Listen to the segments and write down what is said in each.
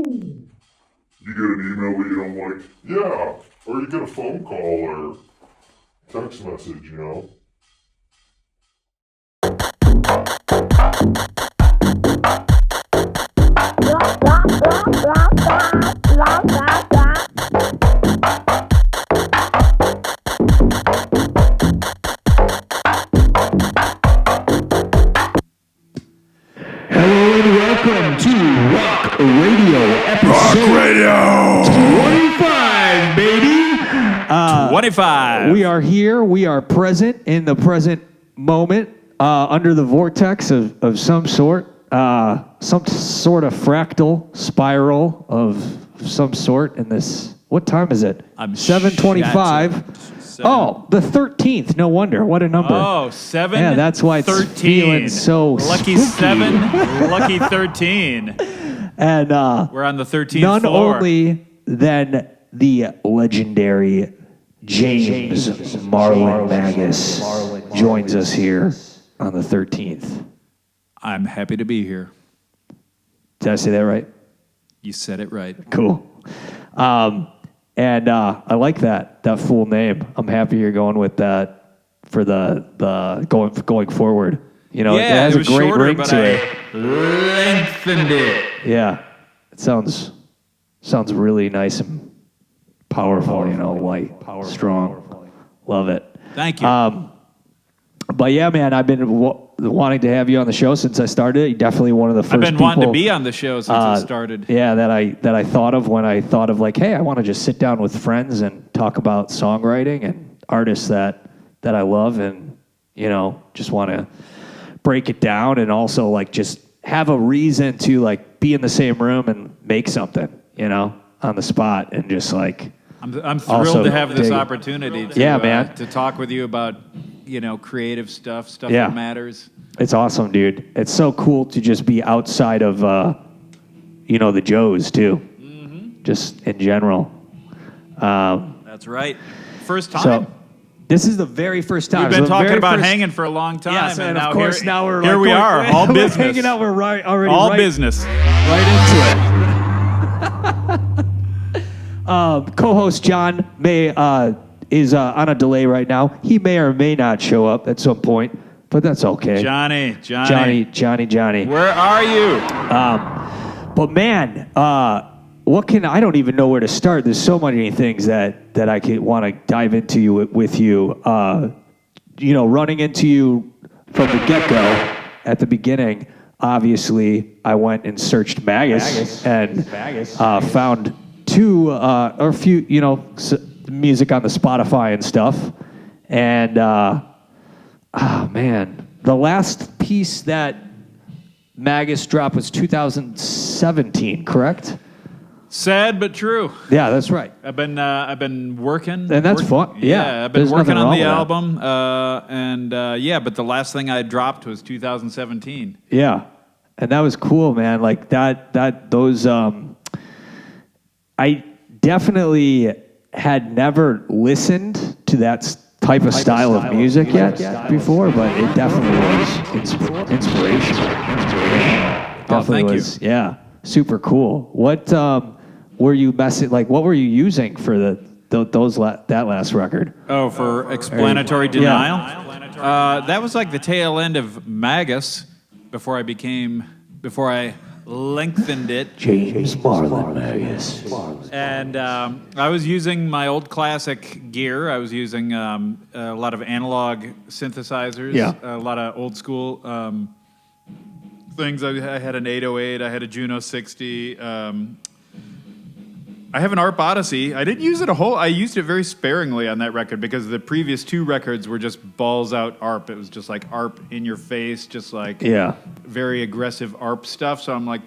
You get an email that you don't like? Yeah. Or you get a phone call or text message, you know? Welcome to Rawk Radio, episode Radio 25, baby. 25. We are here. We are present in the present moment, under the vortex of some sort, some sort of fractal spiral of some sort in this. What time is it? I'm 7:25. Oh, the 13th. No wonder. What a number. Oh, 7. Yeah, that's why it's 13. feeling so lucky spooky. 7, lucky 13. And We're on the 13th none floor. only than the legendary James Marlon Magas joins us here on the 13th. I'm happy to be here. Did I say that right? You said it right. Cool. And I like that full name. I'm happy you're going with that for the going forward. You know, Yeah, it has it a was great shorter, ring but to I it. lengthened it. Yeah, it sounds really nice and powerful. You know, light, strong. Love it. Thank you. But yeah, man, I've been wanting to have you on the show since I started. You're definitely one of the first I've been people, wanting to be on the show since it started. Yeah, that I thought of when I thought of like, hey, I want to just sit down with friends and talk about songwriting and artists that I love, and you know, just want to break it down and also like just have a reason to like be in the same room and make something, you know, on the spot, and just like I'm also thrilled to have this dig it. opportunity to, Yeah, man. to talk with you about, you know, creative stuff Yeah. that matters. It's awesome, dude. It's so cool to just be outside of, you know, the Joes, too. Mm-hmm. Just in general. That's right. First time. So, this is the very first time. We've been So the talking very about first- hanging for a long time. Yes, and now of course, now we're here like we going- are, all we're business. hanging out. We're already all right, business. right into it. Co-host John is on a delay right now. He may or may not show up at some point, but that's okay. Johnny. Johnny. Where are you? But man, I don't even know where to start. There's so many things that I could want to dive into with you. You know, running into you from the get-go at the beginning, obviously, I went and searched Magas and found two or a few, you know, music on the Spotify and stuff. And, man, the last piece that Magas dropped was 2017, correct? Sad but true. Yeah, that's right. I've been working, And that's fun. Yeah, I've been there's working nothing on the wrong with that. album, but the last thing I dropped was 2017. Yeah, and that was cool, man. Like those. I definitely had never listened to that type of style of music yet before, but it definitely was inspirational. Definitely thank was, you. Yeah, super cool. What were you messing? Like, what were you using for that last record? Oh, for explanatory denial? That was like the tail end of Magas before I lengthened it. James Marlon Magas. And I was using my old classic gear. I was using a lot of analog synthesizers, a lot of old school things. I had an 808, I had a Juno 60. I have an ARP Odyssey. I didn't use it I used it very sparingly on that record because the previous two records were just balls out ARP. It was just like ARP in your face, just like very aggressive ARP stuff. So I'm like,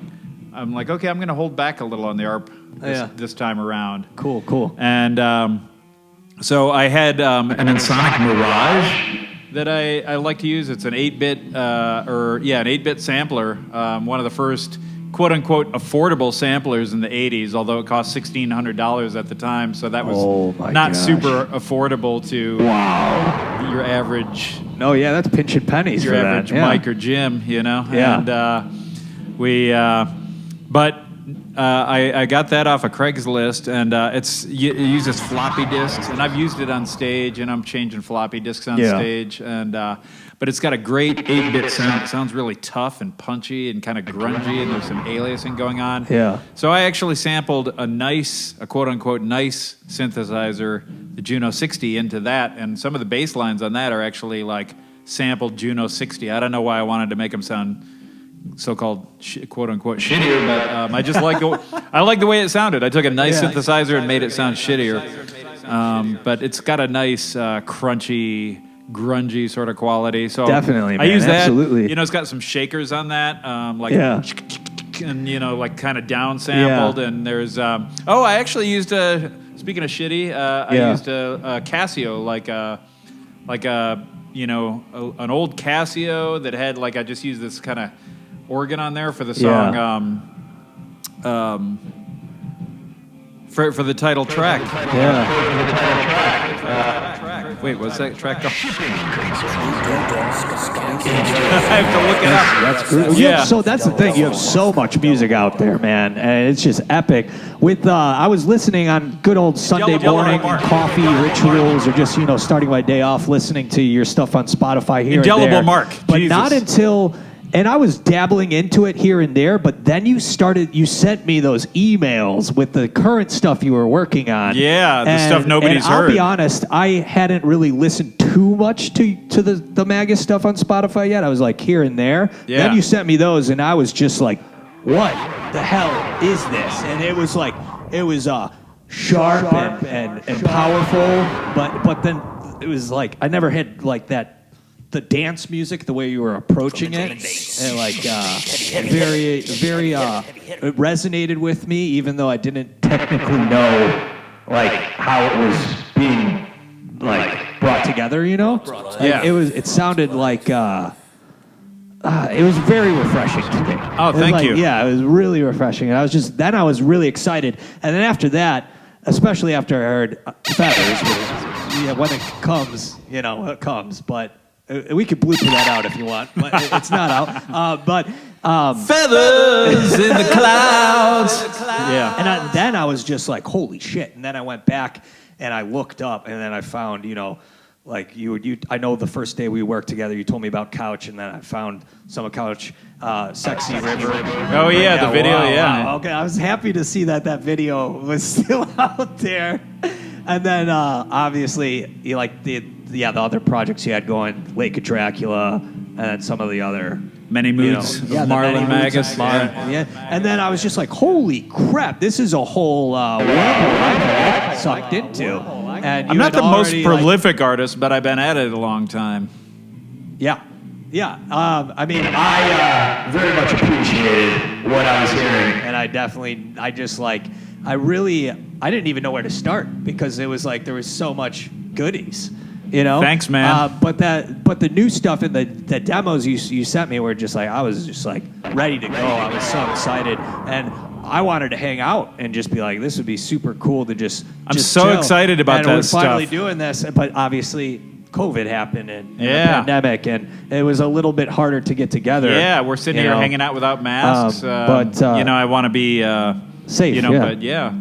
okay, I'm going to hold back a little on the ARP this time around. Cool. And so I had an Ensoniq Mirage that I like to use. It's an 8-bit, an 8-bit sampler. One of the first quote-unquote affordable samplers in the 80s, although it cost $1,600 at the time, so that was not super affordable to your average... No, yeah, that's pinching pennies your for average that. Mike or Jim, you know? Yeah. And but I got that off of Craigslist, and it uses floppy disks, and I've used it on stage, and I'm changing floppy disks on stage, and but it's got a great 8-bit sound. It sounds really tough and punchy and kind of grungy, and there's some aliasing going on. Yeah. So I actually sampled a quote-unquote nice synthesizer, the Juno 60, into that, and some of the bass lines on that are actually like sampled Juno 60. I don't know why I wanted to make them sound so-called quote-unquote shittier, but I just like the way it sounded. I took a nice synthesizer and made it sound shittier, but it's got a nice crunchy, grungy sort of quality. So definitely, man. I use that. Absolutely. You know, it's got some shakers on that, and like kind of down sampled. And there's I actually used speaking of shitty, I used a Casio, like an old Casio that had I just used this kind of organ on there for the song, for the title track. Wait, what's that track called? I have to look it up. That's great. Yeah. So that's the thing. You have so much music out there, man, and it's just epic. With I was listening on good old Sunday morning coffee rituals, or just starting my day off listening to your stuff on Spotify here. Indelible and there. mark. But Jesus. not until. And I was dabbling into it here and there, but then you sent me those emails with the current stuff you were working on. Yeah, the stuff nobody's heard. I'll be honest, I hadn't really listened too much to the Magas stuff on Spotify yet. I was like here and there. Yeah. Then you sent me those, and I was just like, what the hell is this? And it was sharp and powerful, but then it was like, I never had like that. The dance music, the way you were approaching it, and very, very, it resonated with me, even though I didn't technically know, how it was being, brought together, Yeah. It sounded like, it was very refreshing to me. Oh, thank you. Yeah, it was really refreshing, and I was really excited, and then after that, especially after I heard Feathers, when it comes, it comes, but. We could blooper that out if you want, but it's not out. Feathers in the clouds. Yeah. And then I was just like, holy shit. And then I went back and I looked up, and then I found, I know the first day we worked together, you told me about Couch, and then I found some of Couch, Sexy River. Oh, yeah, the video, Wow. Okay, I was happy to see that video was still out there. And then, obviously, you the other projects you had going, Lake of Dracula, and some of the other... Many Moods of Marlon Magas. Yeah. And then I was just like, holy crap, this is a whole world I sucked into. And I'm not the most prolific artist, but I've been at it a long time. Yeah. Yeah. I very much appreciated what I was hearing. And I didn't even know where to start, because it was like there was so much goodies. Thanks, man. But the new stuff in the demos you sent me were just I was just ready to go. I was so excited, and I wanted to hang out and just be like, this would be super cool to just. I'm so chill. excited about and that we're finally stuff. doing this, but obviously COVID happened and the pandemic, and it was a little bit harder to get together. Yeah, we're sitting here hanging out without masks. I want to be safe.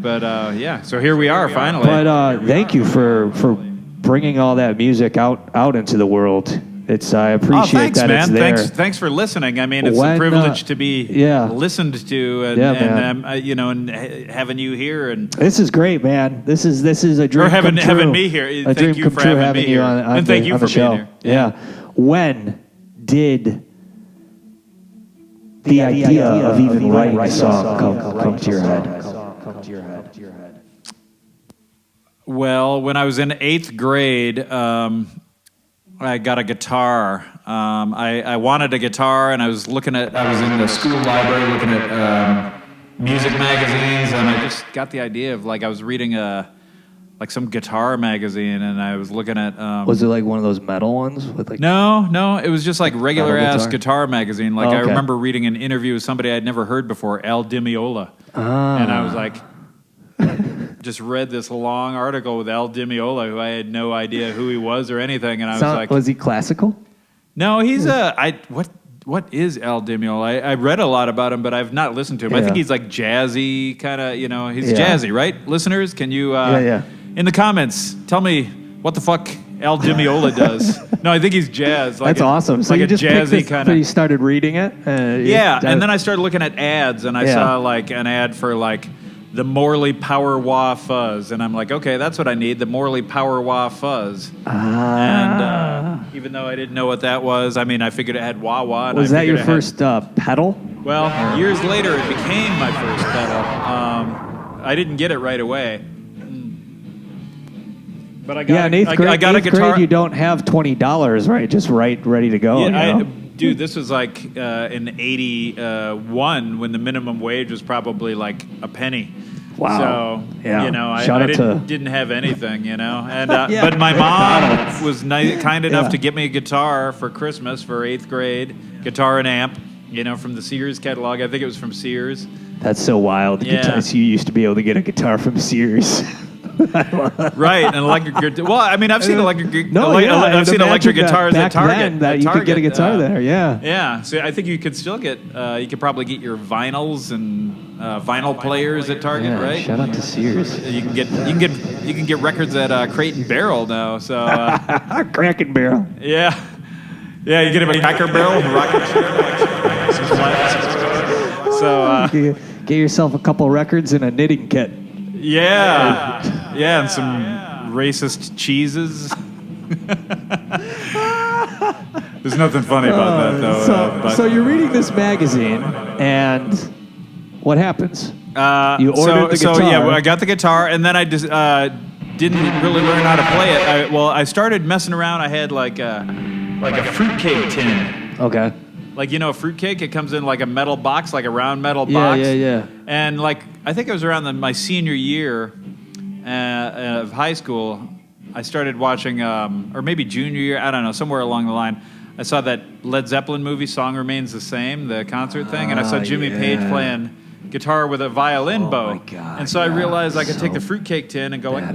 But so here we are finally. But thank you for bringing all that music out into the world. I appreciate that man. it's there. Thanks for listening. I mean, it's a privilege to be listened to, and and having you here. And this is great, man. This is a dream or come true. having me here. Thank you for having me here, and thank you for being here. Yeah. When did the idea of even writing a song come to your head? Well, when I was in 8th grade, I got a guitar. I wanted a guitar, and I was in the school library looking at music magazines, and I just got the idea of I was reading some guitar magazine, and I was looking at. Was it one of those metal ones with No, it was just regular ass guitar magazine. Okay. I remember reading an interview with somebody I'd never heard before, Al Di Meola, and I was like. Just read this long article with Al Di Meola, who I had no idea who he was or anything, and I was like, was he classical? No, he's what what is Al Di Meola? I read a lot about him, but I've not listened to him. I think he's like jazzy, kind of, he's jazzy, right? Listeners, can you, in the comments, tell me what the fuck Al Di Meola does. No, I think he's jazz. Like That's awesome. So like you a just jazzy kind you of. started reading it? And then I started looking at ads, and I saw like an ad for like the Morley Power Wah Fuzz, and I'm like, okay, that's what I need, the Morley Power Wah Fuzz. And even though I didn't know what that was, I mean, I figured it had wah wah. Was that your first pedal? Well, years later, it became my first pedal. I didn't get it right away. But I got in eighth grade, I got a guitar. Grade, you don't have $20, right? Just ready to go. Yeah, dude, this was like in '81 when the minimum wage was probably like a penny. Wow. So, I didn't have anything, and but my mom was kind enough to get me a guitar for Christmas for 8th grade, guitar and amp, from the Sears catalog. I think it was from Sears. That's so wild. Yeah. You used to be able to get a guitar from Sears. Right, an electric guitar. Well, I mean, I've seen electric. I've seen electric guitars at Target. Then that you could get a guitar there. Yeah. Yeah. So I think you could still get. You could probably get your vinyls and vinyl players at Target, right? Shout out to Sears. You can get records at Crate and Barrel now. So Crack and Barrel. Yeah. Yeah, you get him a Cracker Barrel, rocket ship. So get yourself a couple records and a knitting kit. Yeah, and some racist cheeses. There's nothing funny about that, though. So you're reading this magazine, and what happens? You ordered the guitar. I got the guitar, and then I just didn't really learn how to play it. I started messing around. I had like a fruitcake tin. Okay. Like, a fruitcake, it comes in like a metal box, like a round metal box. Yeah. And like, I think it was around my senior year of high school, I started watching, or maybe junior year, I don't know, somewhere along the line, I saw that Led Zeppelin movie, Song Remains the Same, the concert thing, and I saw Jimmy Page playing guitar with a violin bow. My God, and so I realized I could take the fruitcake tin and go like, and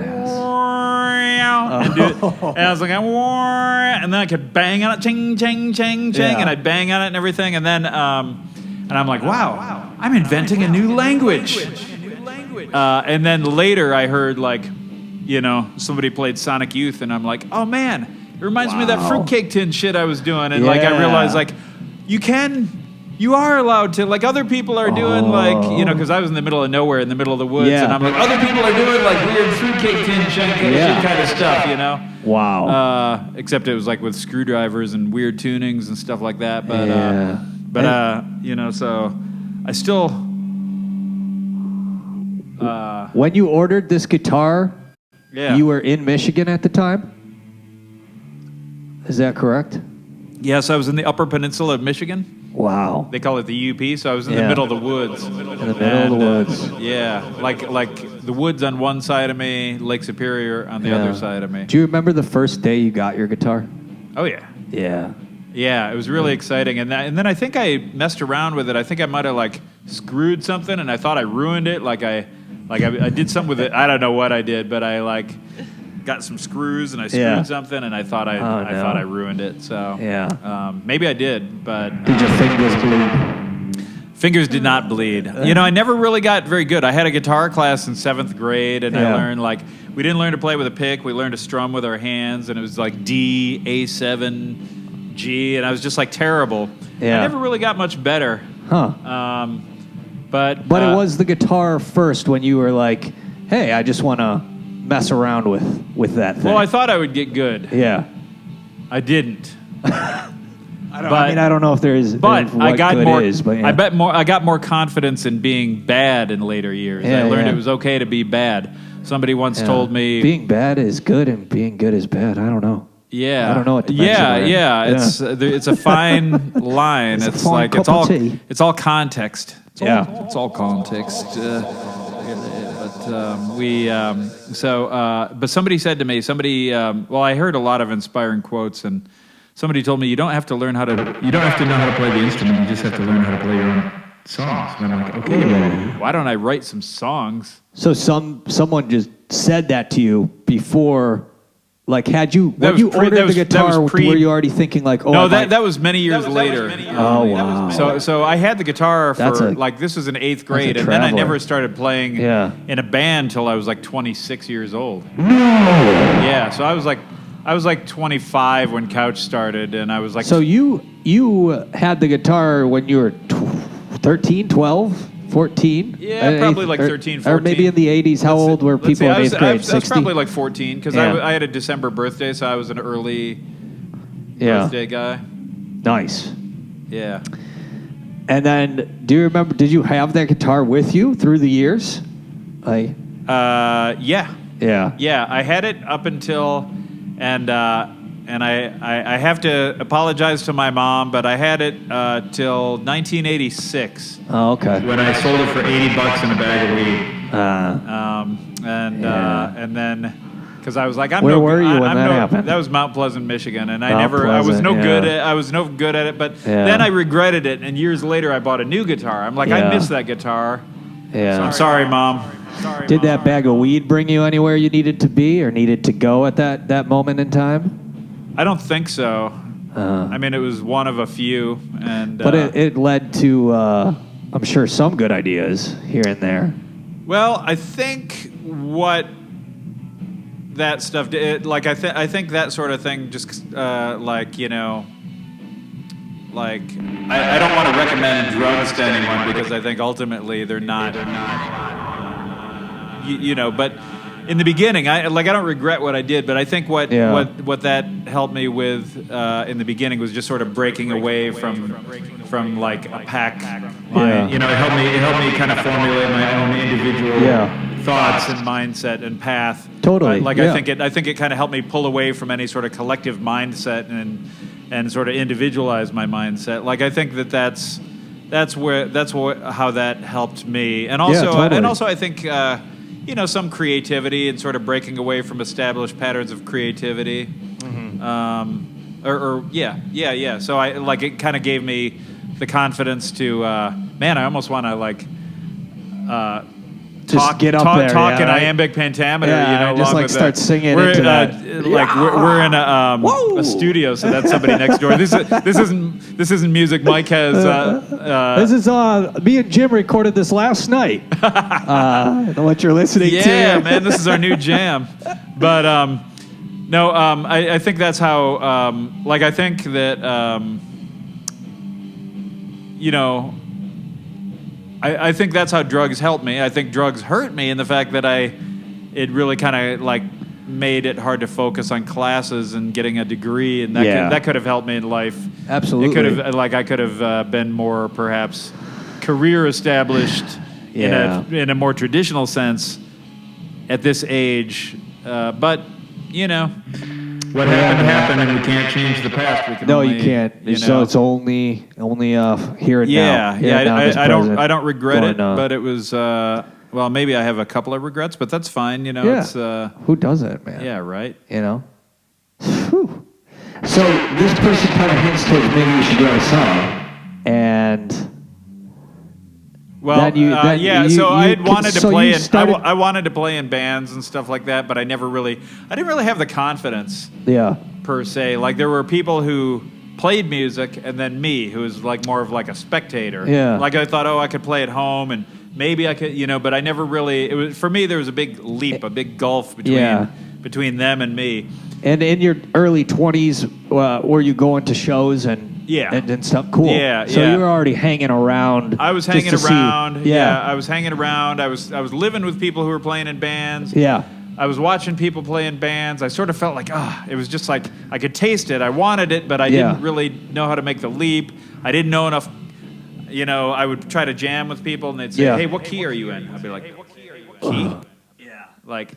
do it. And I was like, and then I could bang on it, ching, ching, ching, ching, and I'd bang on it and everything. And then, and I'm like, wow, I'm inventing a new language. And then later I heard somebody played Sonic Youth, and I'm like, oh man, it reminds me of that fruitcake tin shit I was doing. And I realized you are allowed to, like other people are doing because I was in the middle of nowhere, in the middle of the woods, and I'm like, other people are doing like weird fruitcake tin shit kind of stuff, Wow. Except it was like with screwdrivers and weird tunings and stuff like that. But, so I still... when you ordered this guitar, you were in Michigan at the time? Is that correct? Yes, I was in the Upper Peninsula of Michigan. Wow. They call it the UP, so I was in the middle of the woods. In the middle of the woods. Like the woods on one side of me, Lake Superior on the other side of me. Do you remember the first day you got your guitar? Oh, yeah. Yeah. Yeah, it was really exciting. And then I think I messed around with it. I think I might have screwed something, and I thought I ruined it. I did something with it. I don't know what I did, but I got some screws and I screwed something, and I thought I ruined it. So maybe I did, but did your fingers bleed? Fingers did not bleed. I never really got very good. I had a guitar class in 7th grade, and I learned we didn't learn to play with a pick. We learned to strum with our hands, and it was like D, A7, G, and I was just terrible. Yeah. I never really got much better. Huh. But it was the guitar first when you were like, hey, I just want to mess around with that thing. Well, I thought I would get good. Yeah. I didn't. I don't know if there is. But I got more. But I got more confidence in being bad in later years. I learned it was okay to be bad. Somebody once told me being bad is good and being good is bad. I don't know. Yeah. I don't know what to It's a fine line. It's all context. It's all context. But somebody said to me, I heard a lot of inspiring quotes, and somebody told me you don't have to know how to play the instrument, you just have to learn how to play your own songs. And I'm like, okay, then why don't I write some songs? So someone just said that to you before Like, when was you pre- ordered that was- the that guitar, was pre- were you already thinking like, oh, No, I might- that was many years later. Oh, wow. So I had the guitar That's for a- this was in 8th grade, and traveler. then I never started playing Yeah. in a band till I was like 26 years old. Yeah, so I was like 25 when Couch started, and I was like, So you had the guitar when you were 13, 12, 14? Yeah, probably like 13, 14. Or maybe in the 80s. How old were let's see, people in 8th grade? I was 60? probably like 14 because Yeah. I had a December birthday, so I was an early Yeah. birthday guy. Nice. Yeah. And then, do you remember, did you have that guitar with you through the years? Like, Yeah. yeah. Yeah, I had it up until, and I have to apologize to my mom, but I had it till 1986 Oh, okay. when I sold it for $80 in a bag of weed. Yeah. And then, because I was like, I'm Where no were good- you when I'm that no- happened? That was Mount Pleasant, Michigan, and I Mount was Pleasant, no yeah. good at, I was no good at it. But Yeah. then I regretted it, and years later I bought a new guitar. I'm like, Yeah. I miss that guitar. Yeah. So I'm sorry, Mom. Did that bag of weed bring you anywhere you needed to be or needed to go at that moment in time? I don't think so. I mean, it was one of a few, and But it led to, I'm sure, some good ideas here and there. well, I think what that stuff did, like I think that sort of thing, just like like I don't want to recommend drugs to anyone because I think ultimately they're not. But in the beginning, I don't regret what I did, but I think what that helped me with in the beginning was just sort of breaking away from like a pack. Yeah. It helped me kind of formulate my own individual thoughts and mindset and path. Totally. I think it kind of helped me pull away from any sort of collective mindset and sort of individualize my mindset. Like I think that's how that helped me, and also totally. I think some creativity and sort of breaking away from established patterns of creativity. So I like it kind of gave me the confidence to I almost want to Just get up there, talk in right? iambic pentameter, Yeah, just along like with start that. singing We're, into that. we're in a studio, so that's somebody next door. This isn't music. Mike has. This is me and Jim recorded this last night. What you're listening to? Yeah, man, this is our new jam. But I think that's how. I think that I think that's how drugs help me. I think drugs hurt me in the fact that it really kind of like made it hard to focus on classes and getting a degree, and that could have helped me in life. Absolutely. It could have I could have been more perhaps career established in a more traditional sense at this age, but what happened, and we can't change the past. We can you can't. So it's only here and now. I don't regret it, but it was maybe I have a couple of regrets, but that's fine. It's who doesn't, man? yeah, right. Whew. So this person kind of hints towards maybe you should write a song, and Well, so I had wanted to so play you in. started- I wanted to play in bands and stuff like that, but I didn't really have the confidence Yeah. per se. Like there were people who played music, and then me, who was like more of like a spectator. Yeah. Like I thought, I could play at home, and maybe I could, but I never really. It was for me. There was a big leap, a big gulf between them and me. And in your early 20s, were you going to shows and stuff? Cool. Yeah, So yeah. you were already hanging around. I was just hanging to see- around. Yeah. I was hanging around. I was living with people who were playing in bands. Yeah. I was watching people play in bands. I sort of felt like, it was just like I could taste it. I wanted it, but I didn't really know how to make the leap. I didn't know enough. I would try to jam with people, and they'd say, "Hey, what key are you in?" I'd be like, "Key." Like,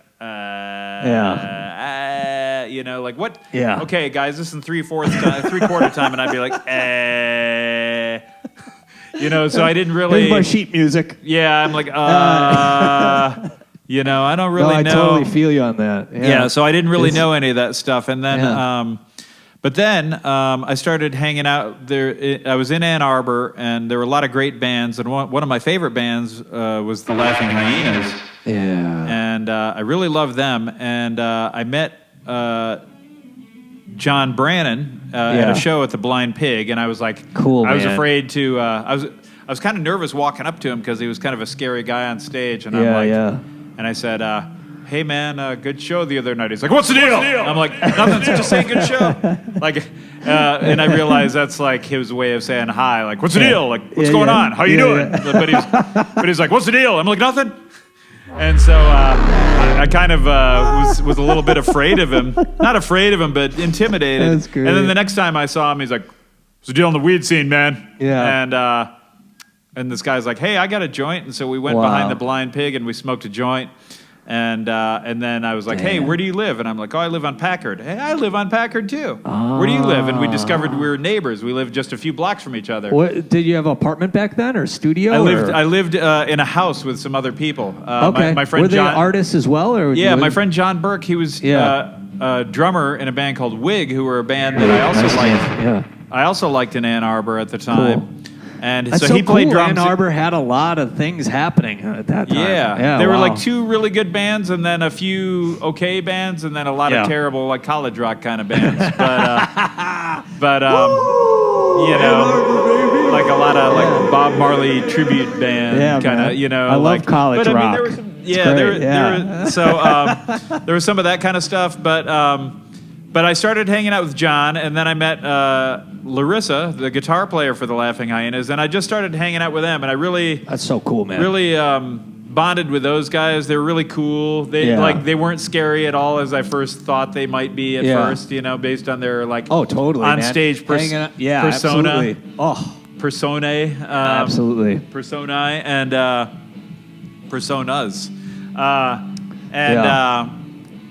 like what? Yeah. Okay, guys, this is in 3/4 time, and I'd be like, So I didn't really. Here's my sheet music. Yeah, I'm like, I don't really I know. totally feel you on that. Yeah, so I didn't really know any of that stuff, and then, but then I started hanging out there. I was in Ann Arbor, and there were a lot of great bands, and one of my favorite bands was the Laughing Hyenas. Yeah. And I really loved them. And I met John Brannon at a show at the Blind Pig, and I was like, cool. I was man. afraid to. I was kind of nervous walking up to him because he was kind of a scary guy on stage, and I'm like, and I said, "Hey man, good show the other night." He's like, "What's the deal?" I'm like, "Nothing, just say good show." Like, and I realized that's like his way of saying hi. Like, "What's the deal? Like, what's going on? How you doing?" But he's like, "What's the deal?" I'm like, "Nothing." And so I kind of was a little bit afraid of him. Not afraid of him, but intimidated. That's great. And then the next time I saw him, he's like, "What's the deal in the weed scene, man?" Yeah. And this guy's like, "Hey, I got a joint." And so we went behind the Blind Pig and we smoked a joint. And then I was like, "Hey, where do you live?" And I'm like, "Oh, I live on Packard." "Hey, I live on Packard too." "Where do you live?" And we discovered we were neighbors. We lived just a few blocks from each other. What, did you have an apartment back then or studio? I lived in a house with some other people. Okay. My friend were they John, artists as well? Or my friend John Burke, he was a drummer in a band called Wig, who were a band that I also nice liked. Yeah. I also liked in Ann Arbor at the time. Cool. And That's so he played cool. drums. Ann Arbor had a lot of things happening at that time. Yeah, there were like 2 really good bands, and then a few okay bands, and then a lot of terrible like college rock kind of bands. But you know, like a lot of like Bob Marley tribute band kind of. You know, I love college rock. rock. I mean, there was some, there was some of that kind of stuff, But I started hanging out with John, and then I met Larissa, the guitar player for the Laughing Hyenas, and I just started hanging out with them, and I really... That's so cool, man. Really bonded with those guys. They were really cool. They weren't scary at all as I first thought they might be at first, you know, based on their like... Oh, totally, on-stage persona. Absolutely. Oh. Personae. Absolutely. Personae and personas.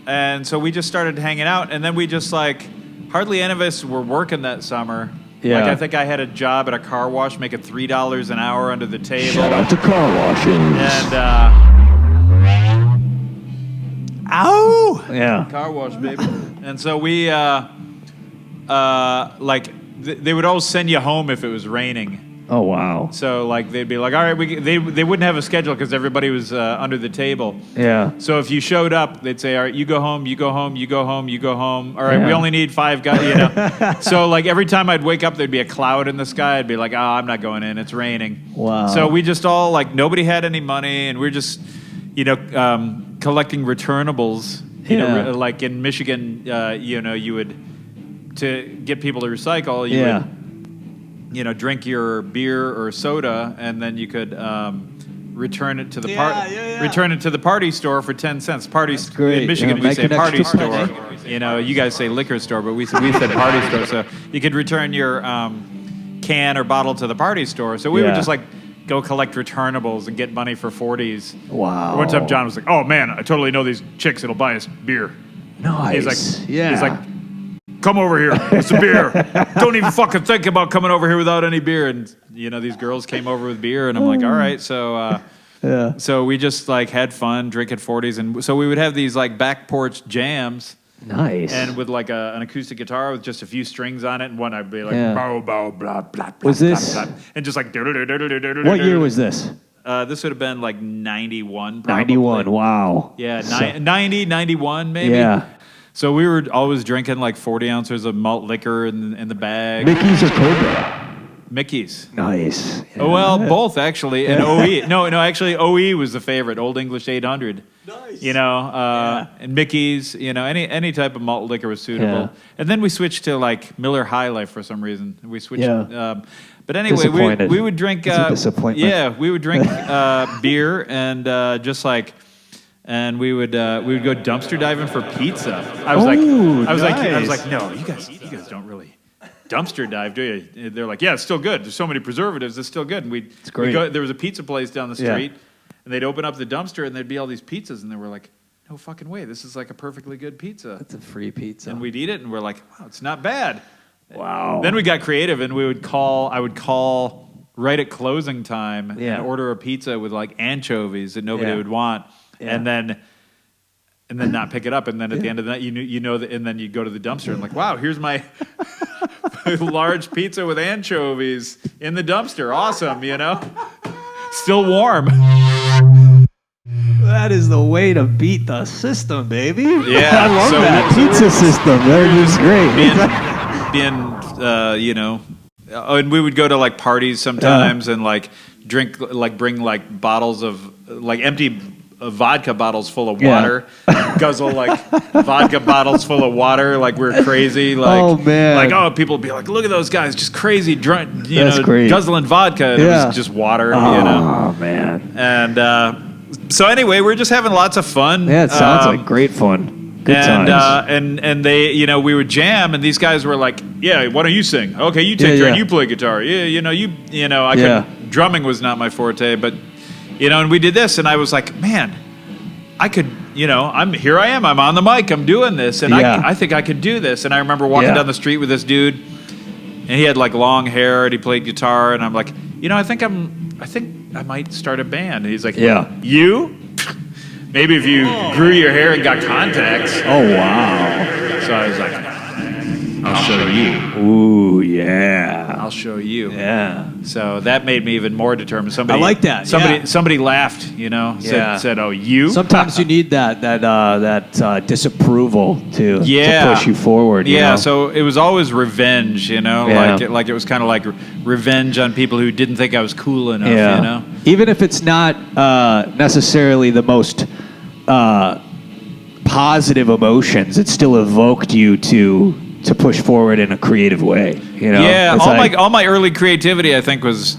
And so we just started hanging out, and then we just like, hardly any of us were working that summer. Yeah. Like I think I had a job at a car wash making $3 an hour under the table. Shout out to car washes. And, ow! Yeah. Car wash, baby. And so we, they would always send you home if it was raining. Oh, wow. So, like, they'd be like, all right, they wouldn't have a schedule because everybody was under the table. Yeah. So if you showed up, they'd say, all right, you go home, you go home, you go home, you go home. All right, we only need 5 guys, you know. So, like, every time I'd wake up, there'd be a cloud in the sky. I'd be like, oh, I'm not going in. It's raining. Wow. So we just all, like, nobody had any money, and we were just, you know, collecting returnables. You know, like in Michigan, you know, you would, to get people to recycle, you would, you know, drink your beer or soda, and then you could return it to the return it to the party store for 10 cents. That's great. In Michigan, we say party store. You know, you guys say liquor store, but we said party store. So you could return your can or bottle to the party store. So we would just like go collect returnables and get money for 40s. Wow. One time John was like, "Oh man, I totally know these chicks that'll buy us beer." Nice. He's like, "Come over here. It's a beer. Don't even fucking think about coming over here without any beer." And, you know, these girls came over with beer, and I'm like, all right. So so we just, like, had fun drinking 40s. And so we would have these, like, back porch jams. Nice. And with, like, an acoustic guitar with just a few strings on it. And one I'd be like, bow, bow, blah, blah, blah, was this... blah, blah, and just, like... What year was this? This would have been, like, 91, probably. 91, wow. Yeah, 90, 91, maybe. Yeah. So we were always drinking like 40 ounces of malt liquor in the bag. Mickey's or Cobra? Mickey's. Nice. Yeah. Oh, well, both actually. And OE. No, actually OE was the favorite. Old English 800. Nice. You know, and Mickey's. You know, any type of malt liquor was suitable. Yeah. And then we switced to like Miller High Life for some reason. We switched. Yeah. But anyway, we would drink. It's a disappointment. Yeah, we would drink beer and just like. And we would go dumpster diving for pizza. I was like, no, you guys don't really dumpster dive, do you? They're like, yeah, it's still good. There's so many preservatives, it's still good. And we'd go, there was a pizza place down the street, and they'd open up the dumpster, and there'd be all these pizzas, and they were like, no fucking way, this is like a perfectly good pizza. That's a free pizza. And we'd eat it, and we're like, wow, it's not bad. Wow. Then we got creative, and I would call right at closing time and order a pizza with like anchovies that nobody would want. Yeah. And then not pick it up, and then at the end of the night, you know that, and then you go to the dumpster and like, wow, here's my large pizza with anchovies in the dumpster. Awesome, you know, still warm. That is the way to beat the system, baby. Yeah, I love so that we- pizza system. They're just great. You know, and we would go to like parties sometimes and like drink, like bring like bottles of like empty vodka bottles full of water, guzzle like vodka bottles full of water, like we're crazy. Like, Oh, man. like people would be like, look at those guys, just crazy drunk, That's great. guzzling vodka, and it was just water, you know. Oh man. And so anyway, we're just having lots of fun. Yeah, it sounds like great fun. Good and times. and they, you know, we would jam, and these guys were like, "Yeah, why don't you sing? Okay, you take turn, you play guitar. Yeah, you know, I could. Drumming was not my forte, but you know, and we did this, and I was like, man, I could, you know, I'm on the mic, I'm doing this, and I think I could do this. And I remember walking down the street with this dude, and he had like long hair, and he played guitar, and I'm like, you know, I think I might start a band. And he's like, you? Maybe if you grew your hair and got contacts. Oh wow. So I was like, I'll show you. Ooh yeah. I'll show you. Yeah. So that made me even more determined. Somebody, I like that, Somebody laughed, you know, said, "Oh, you." Sometimes you need that disapproval to push you forward. You know? So it was always revenge, you know, like it was kind of like revenge on people who didn't think I was cool enough, you know. Even if it's not necessarily the most positive emotions, it still evoked you to push forward in a creative way, you know. Yeah, all my early creativity, I think, was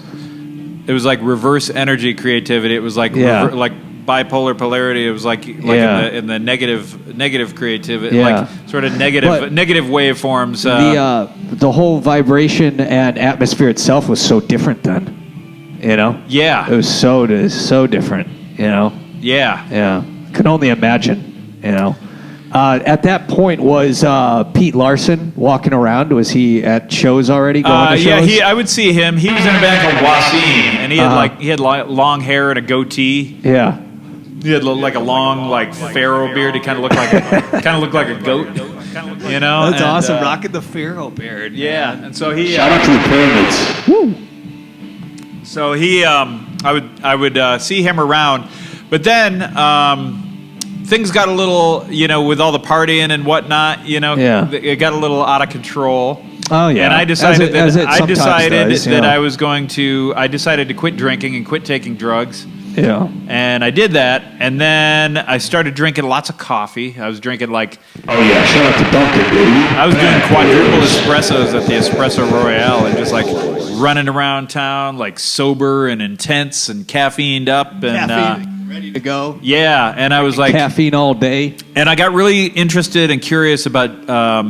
like reverse energy creativity. It was like like bipolar polarity. It was like in the negative creativity, like sort of negative waveforms. The whole vibration and atmosphere itself was so different then, you know. Yeah, it was so different, you know. Yeah. Can only imagine, you know. At that point, was Pete Larson walking around? Was he at shows already? Going to shows? Yeah, I would see him. He was in a band called Wasim, and he had long hair and a goatee. Yeah. He had like a long pharaoh beard. He kind of looked like a goat. You know, that's awesome. Rocking the pharaoh beard. Yeah, and so he shout out to the pyramids. Woo. So he, I would see him around, but then. Things got a little, you know, with all the partying and whatnot, you know, it got a little out of control. Oh yeah. And I decided I decided to quit drinking and quit taking drugs. Yeah. And I did that, and then I started drinking lots of coffee. I was drinking like, oh yeah, shout out to Duncan, baby. I was doing quadruple espressos at the Espresso Royale and just like running around town like sober and intense and caffeined up and ready to go. Yeah, and I was like caffeine all day. And I got really interested and curious about I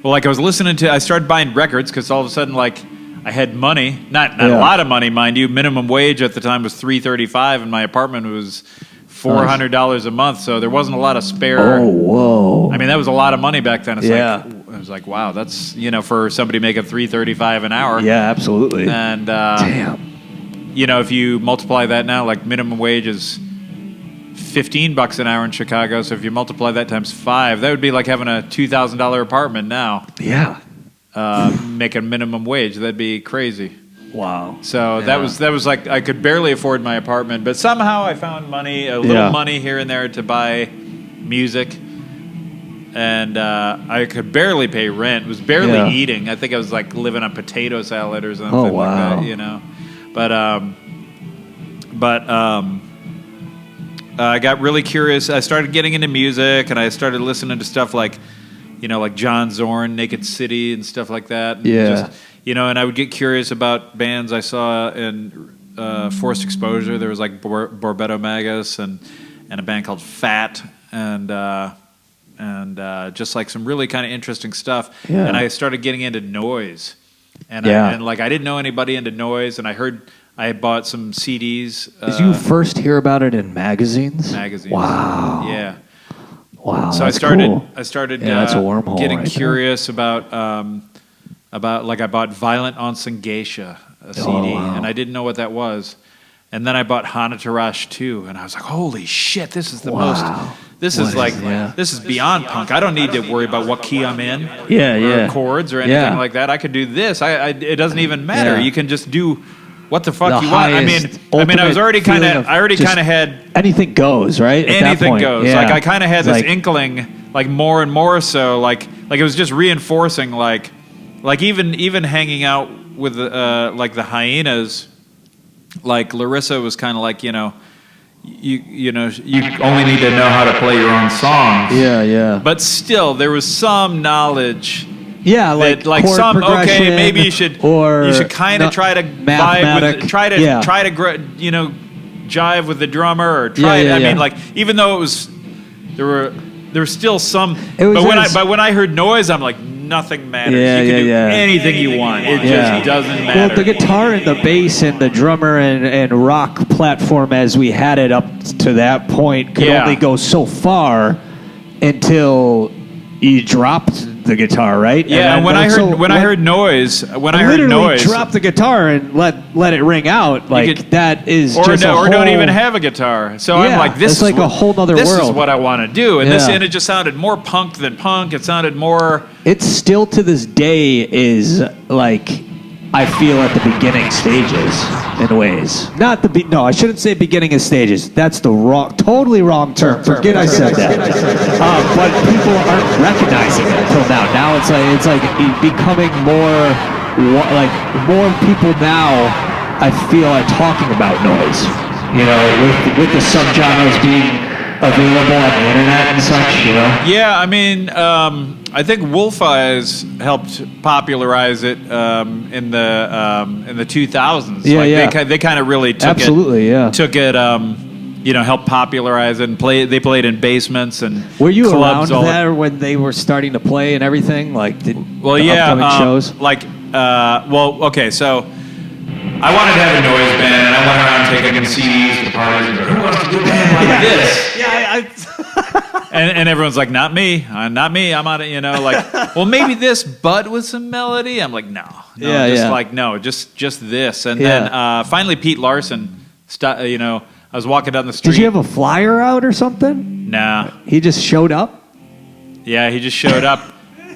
was listening to, I started buying records because all of a sudden like I had money, not a lot of money, mind you. Minimum wage at the time was $3.35 and my apartment was $400 a month, so there wasn't a lot of spare. Oh, whoa. I mean, that was a lot of money back then. It's I was like, wow, that's, you know, for somebody making $3.35 an hour. Yeah, absolutely. And damn. You know, if you multiply that now, like minimum wage is $15 an hour in Chicago, so if you multiply that times 5, that would be like having a $2,000 apartment now. Yeah. Making minimum wage, that'd be crazy. Wow. So that was like I could barely afford my apartment, but somehow I found a little money here and there to buy music, and I could barely pay rent. It was barely eating. I think I was like living on potato salad or something like that, you know. But I got really curious. I started getting into music, and I started listening to stuff like, you know, like John Zorn, Naked City, and stuff like that. And just, you know, and I would get curious about bands I saw in Forced Exposure. There was like Borbetto Magas and a band called Fat, and just like some really kind of interesting stuff. Yeah. And I started getting into noise, and I didn't know anybody into noise, and I bought some CDs. Did you first hear about it in magazines? Magazines. Wow. Yeah. Wow. So that's cool. Cool. I started that's a wormhole getting right curious about like I bought Violent Onsen Geisha, a CD, and I didn't know what that was. And then I bought Hanatarash 2, and I was like, holy shit, this is the most. This is this is beyond punk. I don't need to worry about what key I'm in, or chords or anything like that. I could do this. It doesn't even matter. You can just do what the fuck the you want? I highest, mean, I was already kind feeling of, I already just kind of had anything goes, right? At that anything point. goes. Yeah. Like I kind of had this Like- inkling, like more and more so, like it was just reinforcing, like even hanging out with like the Hyenas, like Larissa was kind of like, you know, you only need to know how to play your own songs. Yeah. But still, there was some knowledge. Yeah, like chord some progression, maybe you should kind of try to vibe with, try to jive with the drummer or try Yeah, I yeah. mean, like, even though it was there was still some, It was but when I heard noise, I'm like, nothing matters. Yeah, You can do yeah. anything you want. It just doesn't matter. Well, the guitar and the bass and the drummer and rock platform as we had it up to that point could Yeah. only go so far until you dropped the guitar, right? Yeah, and when I heard noise, drop the guitar and let it ring out. Like could- that is or just a or don't whole- even have a guitar. So I'm Yeah, like, this it's is like a whole nother this world. is what I want to do, and Yeah. it just sounded more punk than punk. It sounded more. It still to this day is like I feel at the beginning stages in ways. Not the no, I shouldn't say beginning of stages. That's the totally wrong term. Forget I said that. But people aren't recognizing it until now. Now it's like becoming more like more people now. I feel are talking about noise. You know, with the subgenres being available on the internet and such. You know. Yeah, I mean, I think Wolf Eyes helped popularize it in the 2000s. Yeah, like yeah. They kind of really took Absolutely, it. yeah. Took it. Helped popularize it and play. They played in basements and Were you clubs around there when they were starting to play and everything? Like, upcoming shows? Okay, so I wanted to have a noise band, and I went around taking CDs to parties and go, who wants to do a band like this? And everyone's like, not me. I'm on it, like, well, maybe this, but with some melody. I'm like, no, just this. And then finally Pete Larson, I was walking down the street. Did you have a flyer out or something? Nah. He just showed up? Yeah, he just showed up.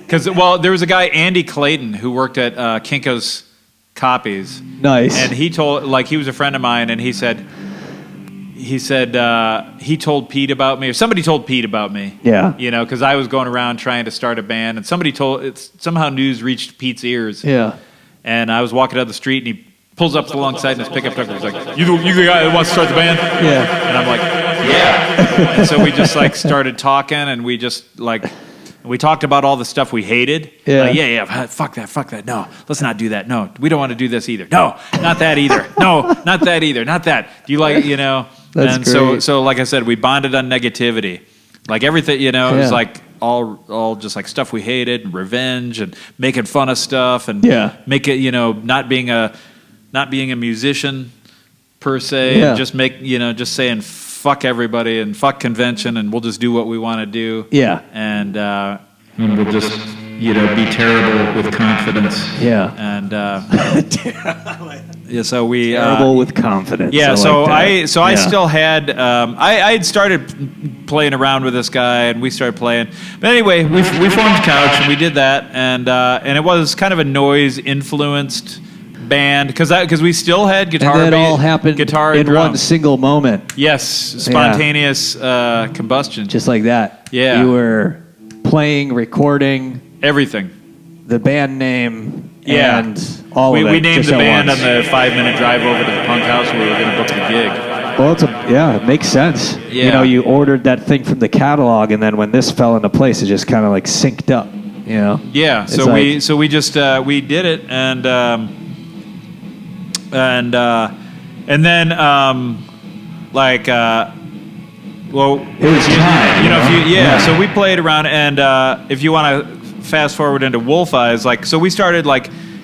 There was a guy, Andy Clayton, who worked at Kinko's Copies. Nice. And he was a friend of mine, and he said he told Pete about me, or somebody told Pete about me. Yeah. Because I was going around trying to start a band, and somehow news reached Pete's ears. Yeah. And I was walking down the street, and he pulls up alongside in his pickup truck, and he's like, you the guy that wants to start the band? Yeah. And I'm like, yeah. And so we just started talking, and we just we talked about all the stuff we hated. Yeah. Fuck that. No, let's not do that. No, we don't want to do this either. No, not that either. No, not that either. Not that. Do you like, That's and great. so like I said, we bonded on negativity. Like everything, it was like all just like stuff we hated, and revenge, and making fun of stuff, and make it, not being a musician per se, and just saying fuck everybody and fuck convention, and we'll just do what we want to do. Yeah. And we'll just be terrible with confidence. Yeah. And so we Terrible with confidence. Yeah. I I still had I had started playing around with this guy, and we started playing. But anyway, we formed Couch, and we did that, and it was kind of a noise influenced band because we still had guitar. And that all happened guitar in and drums. one single moment. Yes, spontaneous combustion. Just like that. Yeah. You were playing, recording, everything. the band name, Yeah. and all of it. We named just the at band once. on the 5-minute drive over to the punk house where we were going to book the gig. Well, it makes sense. Yeah. You ordered that thing from the catalog, and then when this fell into place, it just kind of like synced up. Yeah. It's So like- we just we did it, and then well, It was time. So we played around, and if you want to fast forward into Wolf Eyes, so we started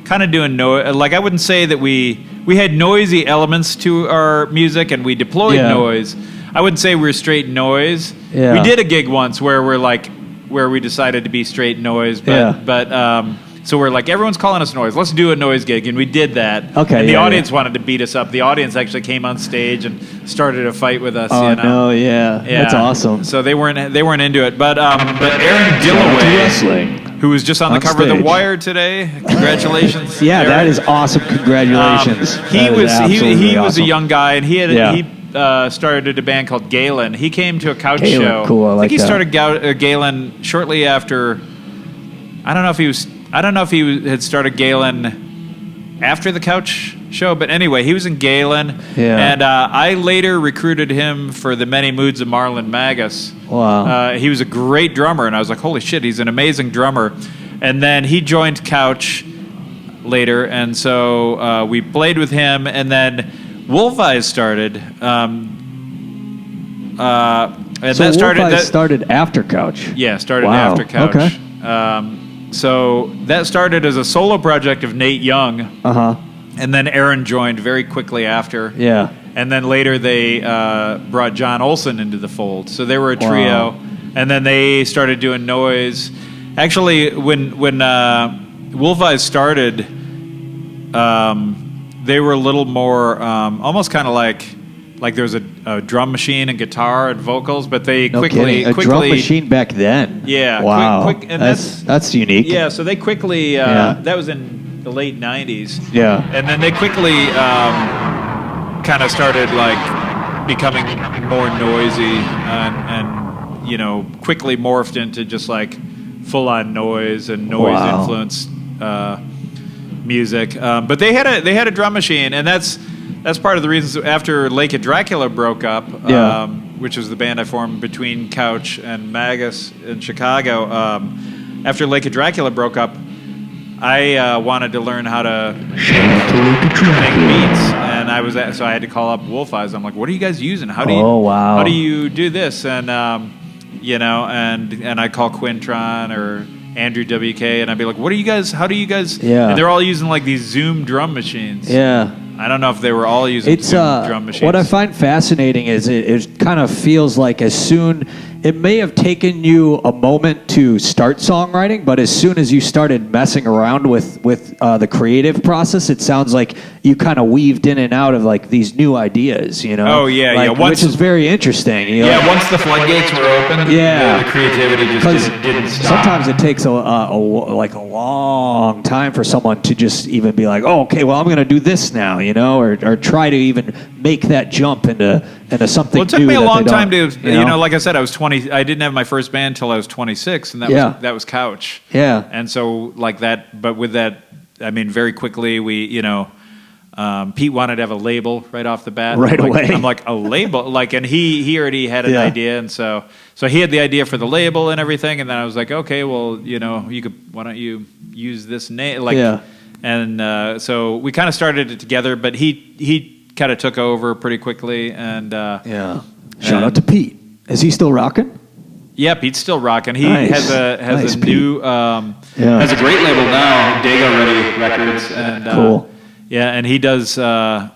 kind of doing I wouldn't say that we had noisy elements to our music, and we deployed noise. I wouldn't say we were straight noise. Yeah. We did a gig once where where we decided to be straight noise, but so we're like, everyone's calling us noise. Let's do a noise gig, and we did that. Okay, And the yeah, audience wanted to beat us up. The audience actually came on stage and started a fight with us. Oh no, yeah, that's awesome. So they weren't into it, but Aaron Back to Dillaway. wrestling. who was just on the On cover of stage. The Wire today. Congratulations. Yeah, Aaron. that is awesome. Congratulations. He That is was absolutely a awesome. young guy, and he Yeah. started a band called Galen. He came to a couch Galen, show. cool, I like think he that. started Galen shortly after. I don't know if he had started Galen after the couch show, but anyway, he was in Galen. Yeah. And I later recruited him for the Many Moods of Marlon Magas. Wow. He was a great drummer, and I was like, holy shit, he's an amazing drummer. And then he joined Couch later, and so we played with him, and then Wolf Eyes started. And So that started. Wolf Eyes started after Couch. Yeah, started Wow, after Couch. okay. So that started as a solo project of Nate Young, Uh-huh. and then Aaron joined very quickly after. Yeah. And then later they brought John Olson into the fold. So they were a trio. Wow. And then they started doing noise. Actually, when Wolf Eyes started, they were a little more, almost kind of like there was a drum machine and guitar and vocals, but they No quickly... kidding. A drum machine back then. Yeah. Wow. Quick, and that's unique. yeah, so they quickly... Yeah. That was in the late 90s. Yeah. And then they quickly kind of started like becoming more noisy and quickly morphed into just like full-on noise and noise Wow. influenced music. But they had a drum machine, and that's part of the reasons after Lake of Dracula broke up, Yeah. which was the band I formed between Couch and Magas in Chicago. After Lake of Dracula broke up, I wanted to learn how to make beats, and so I had to call up Wolf Eyes. I'm like, what are you guys using? How do you wow. how do you do this? And and I call Quintron or Andrew WK, and I'd be like, how do you guys? Yeah. And they're all using like these Zoom drum machines. Yeah. I don't know if they were all using It's Zoom drum machines. what I find fascinating is it kind of feels like it may have taken you a moment to start songwriting, but as soon as you started messing around with the creative process, it sounds like you kind of weaved in and out of like these new ideas, Oh, yeah, like, yeah. which is very interesting. You know? Yeah, once the floodgates were open, Yeah. the creativity just didn't stop. Sometimes it takes a long time for someone to just even be like, oh, okay, well, I'm going to do this now, or try to even make that jump into something new. Well, it took me a that long they time to, don't, like I said, I was 20. I didn't have my first band until I was 26, and that was Couch. Yeah. And so like that, but with that, I mean, very quickly we, Pete wanted to have a label right off the bat. Right away. I'm like, a label? And he already had an Yeah. idea, and so he had the idea for the label and everything, and then I was like, okay, well, why don't you use this name? Yeah. And so we kind of started it together, but he kind of took over pretty quickly, and Yeah. Shout out to Pete. Is he still rocking? yeah, Pete's still rocking. He Nice. has Nice, a new has a great label now, Dago Ready Records, and Cool. Yeah, and he does some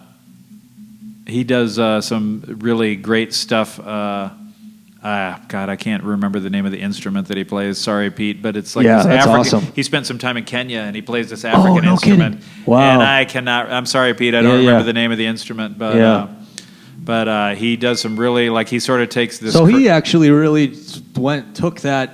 really great stuff. God, I can't remember the name of the instrument that he plays. Sorry, Pete, but it's like Yeah, this that's African. awesome. He spent some time in Kenya, and he plays this African no instrument. kidding. Wow. And I cannot. I'm sorry, Pete. I don't Yeah, remember yeah. the name of the instrument, but Yeah. but he does some really he sort of takes this. So he actually really took the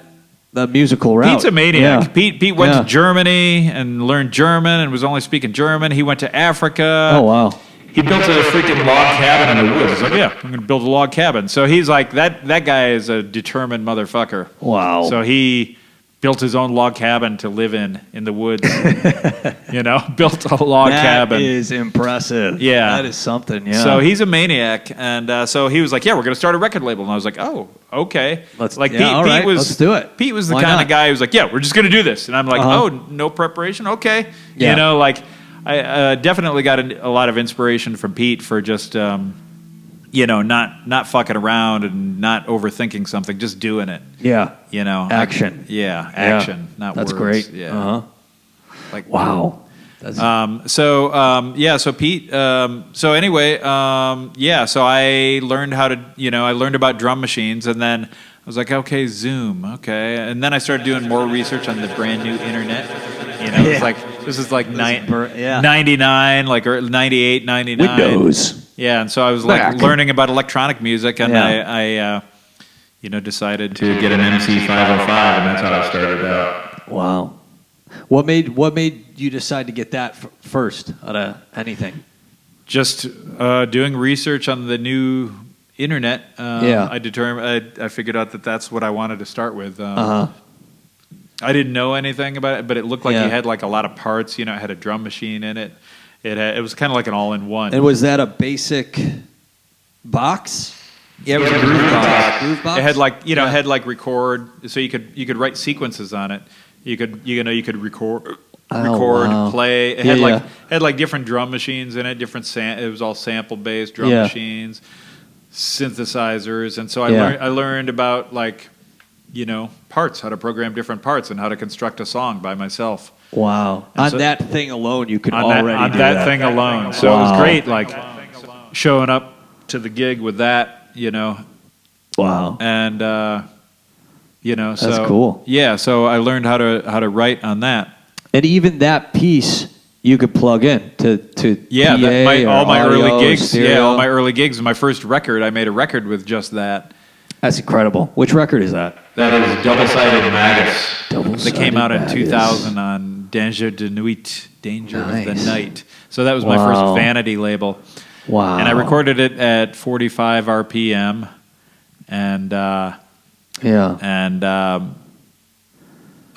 musical route. Pete's a maniac. Yeah. Pete went Yeah. to Germany and learned German and was only speaking German. He went to Africa. Oh, wow. He built a freaking log cabin in the woods. He's like, yeah, I'm going to build a log cabin. So he's like, that guy is a determined motherfucker. Wow. So he built his own log cabin to live in the woods. Built a log cabin. That is impressive. Yeah. That is something, yeah. So he's a maniac, and so he was like, "Yeah, we're going to start a record label." And I was like, "Oh, okay." Let's do it. Pete was the Why kind not? of guy who was like, "Yeah, we're just going to do this." And I'm like, Uh-huh. "Oh, no preparation, okay." Yeah. I definitely got a lot of inspiration from Pete for just not fucking around and not overthinking something, just doing it. Yeah. Action. Yeah. Action, not That's words. great. Yeah. Uh-huh. Like Wow. That's, So Pete, so anyway, so I learned how to, I learned about drum machines, and then I was like, okay, Zoom, okay. And then I started doing more research on the brand new internet. It's like, this is like 99, like or 98, 99. Windows. Yeah, and so I was Back. like learning about electronic music, and Yeah. I decided to get an MC 505, and that's how I started out. Wow. What made you decide to get that first out of anything? Just doing research on the new internet. I figured out that that's what I wanted to start with. I didn't know anything about it, but it looked like it had like a lot of parts. It had a drum machine in it. It was kind of like an all-in-one. And was that a basic box? Yeah, it was a groove box. Groove box. It had like it had like record, so you could write sequences on it. You could record, play. It had like different drum machines in it. It was all sample-based drum machines, synthesizers, and so I learned about like parts, how to program different parts, and how to construct a song by myself. Wow! And on that thing alone, you could already do that thing alone. So it was great, like showing up to the gig with that, Wow! And that's so cool. Yeah, so I learned how to write on that. And even that piece you could plug in to PA all my audio early gigs. stereo. Yeah, all my early gigs. My first record, I made a record with just that. That's incredible. Which record is that? That is Double-Sided Magas. Double-Sided That came out in Magas. 2000 on Danger de Nuit, Danger of the Nice. Night. So that was my first Vanity label. Wow. And I recorded it at 45 RPM. And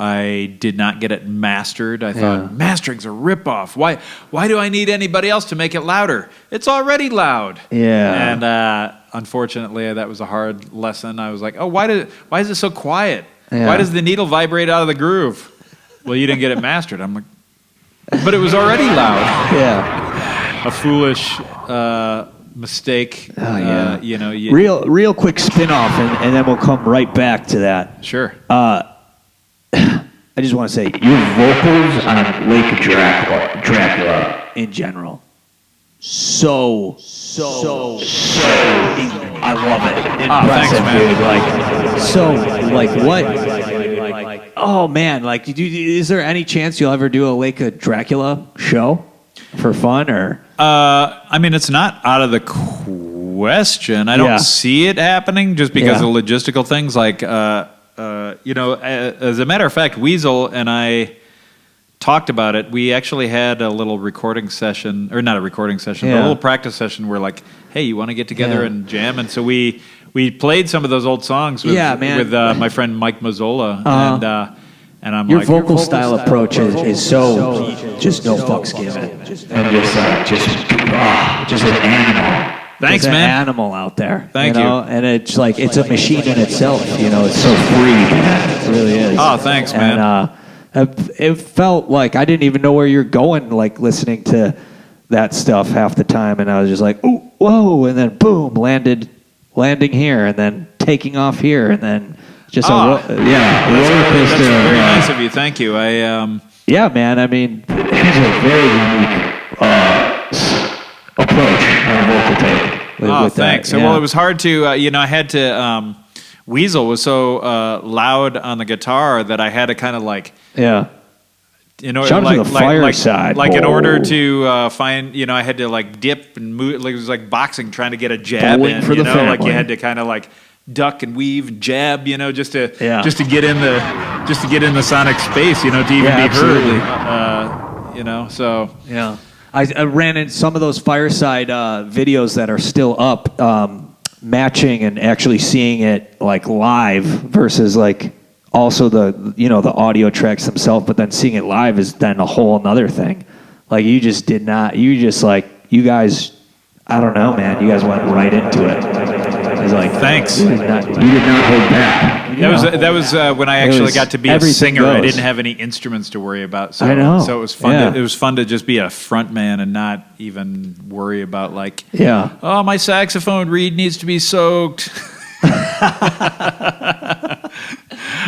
I did not get it mastered. I thought, mastering's a ripoff. Why do I need anybody else to make it louder? It's already loud. Yeah. And unfortunately, that was a hard lesson. I was like, why is it so quiet? Yeah. Why does the needle vibrate out of the groove? Well, you didn't get it mastered. I'm like, but it was already loud. Yeah. A foolish mistake. Oh, yeah. Real Real quick spin-off, and then we'll come right back to that. Sure. I just want to say, your vocals on Lake of Dracula in general, so I love it. Impressive, thanks, man. dude. What? Oh man, is there any chance you'll ever do a Lake of Dracula show for fun, or? It's not out of the question. I don't see it happening just because of logistical things. As a matter of fact, Weasel and I talked about it. We actually had a little recording session, or not a recording session, but a little practice session where like, hey, you want to get together and jam? And so we played some of those old songs with my friend Mike Mazzola. And I'm your like, vocal style approach is so just no fucks given, and just an animal. Thanks, There's man. An animal out there. Thank you. And it's like it's a machine in itself. It's so free, man. It really is. Oh, thanks, man. And it felt like I didn't even know where you're going, like listening to that stuff half the time, and I was just like, ooh, whoa, and then boom, landing here, and then taking off here, and then just roller coaster. That's very nice of you. Thank you. Yeah, man. I mean, it's a very unique approach on a vocal tape. With thanks. That. Well, it was hard to, I had to, Weasel was so loud on the guitar that I had to kind of like, in order, Shout to the fireside. In order to find, I had to like dip and move, like it was like boxing, trying to get a jab Bowling in, for the family. like you had to kind of like duck and weave and jab, just to get in the sonic space, to even be absolutely. heard, so yeah. I ran in some of those fireside videos that are still up, matching and actually seeing it like live versus like also the audio tracks themselves, but then seeing it live is then a whole another thing. Like you guys, I don't know, man. You guys went right into it. It was like, thanks. You did not hold back. That was when I actually got to be a singer. Goes. I didn't have any instruments to worry about. So, I know. So it was fun. Yeah. It was fun to just be a front man and not even worry about like, yeah. Oh, my saxophone reed needs to be soaked.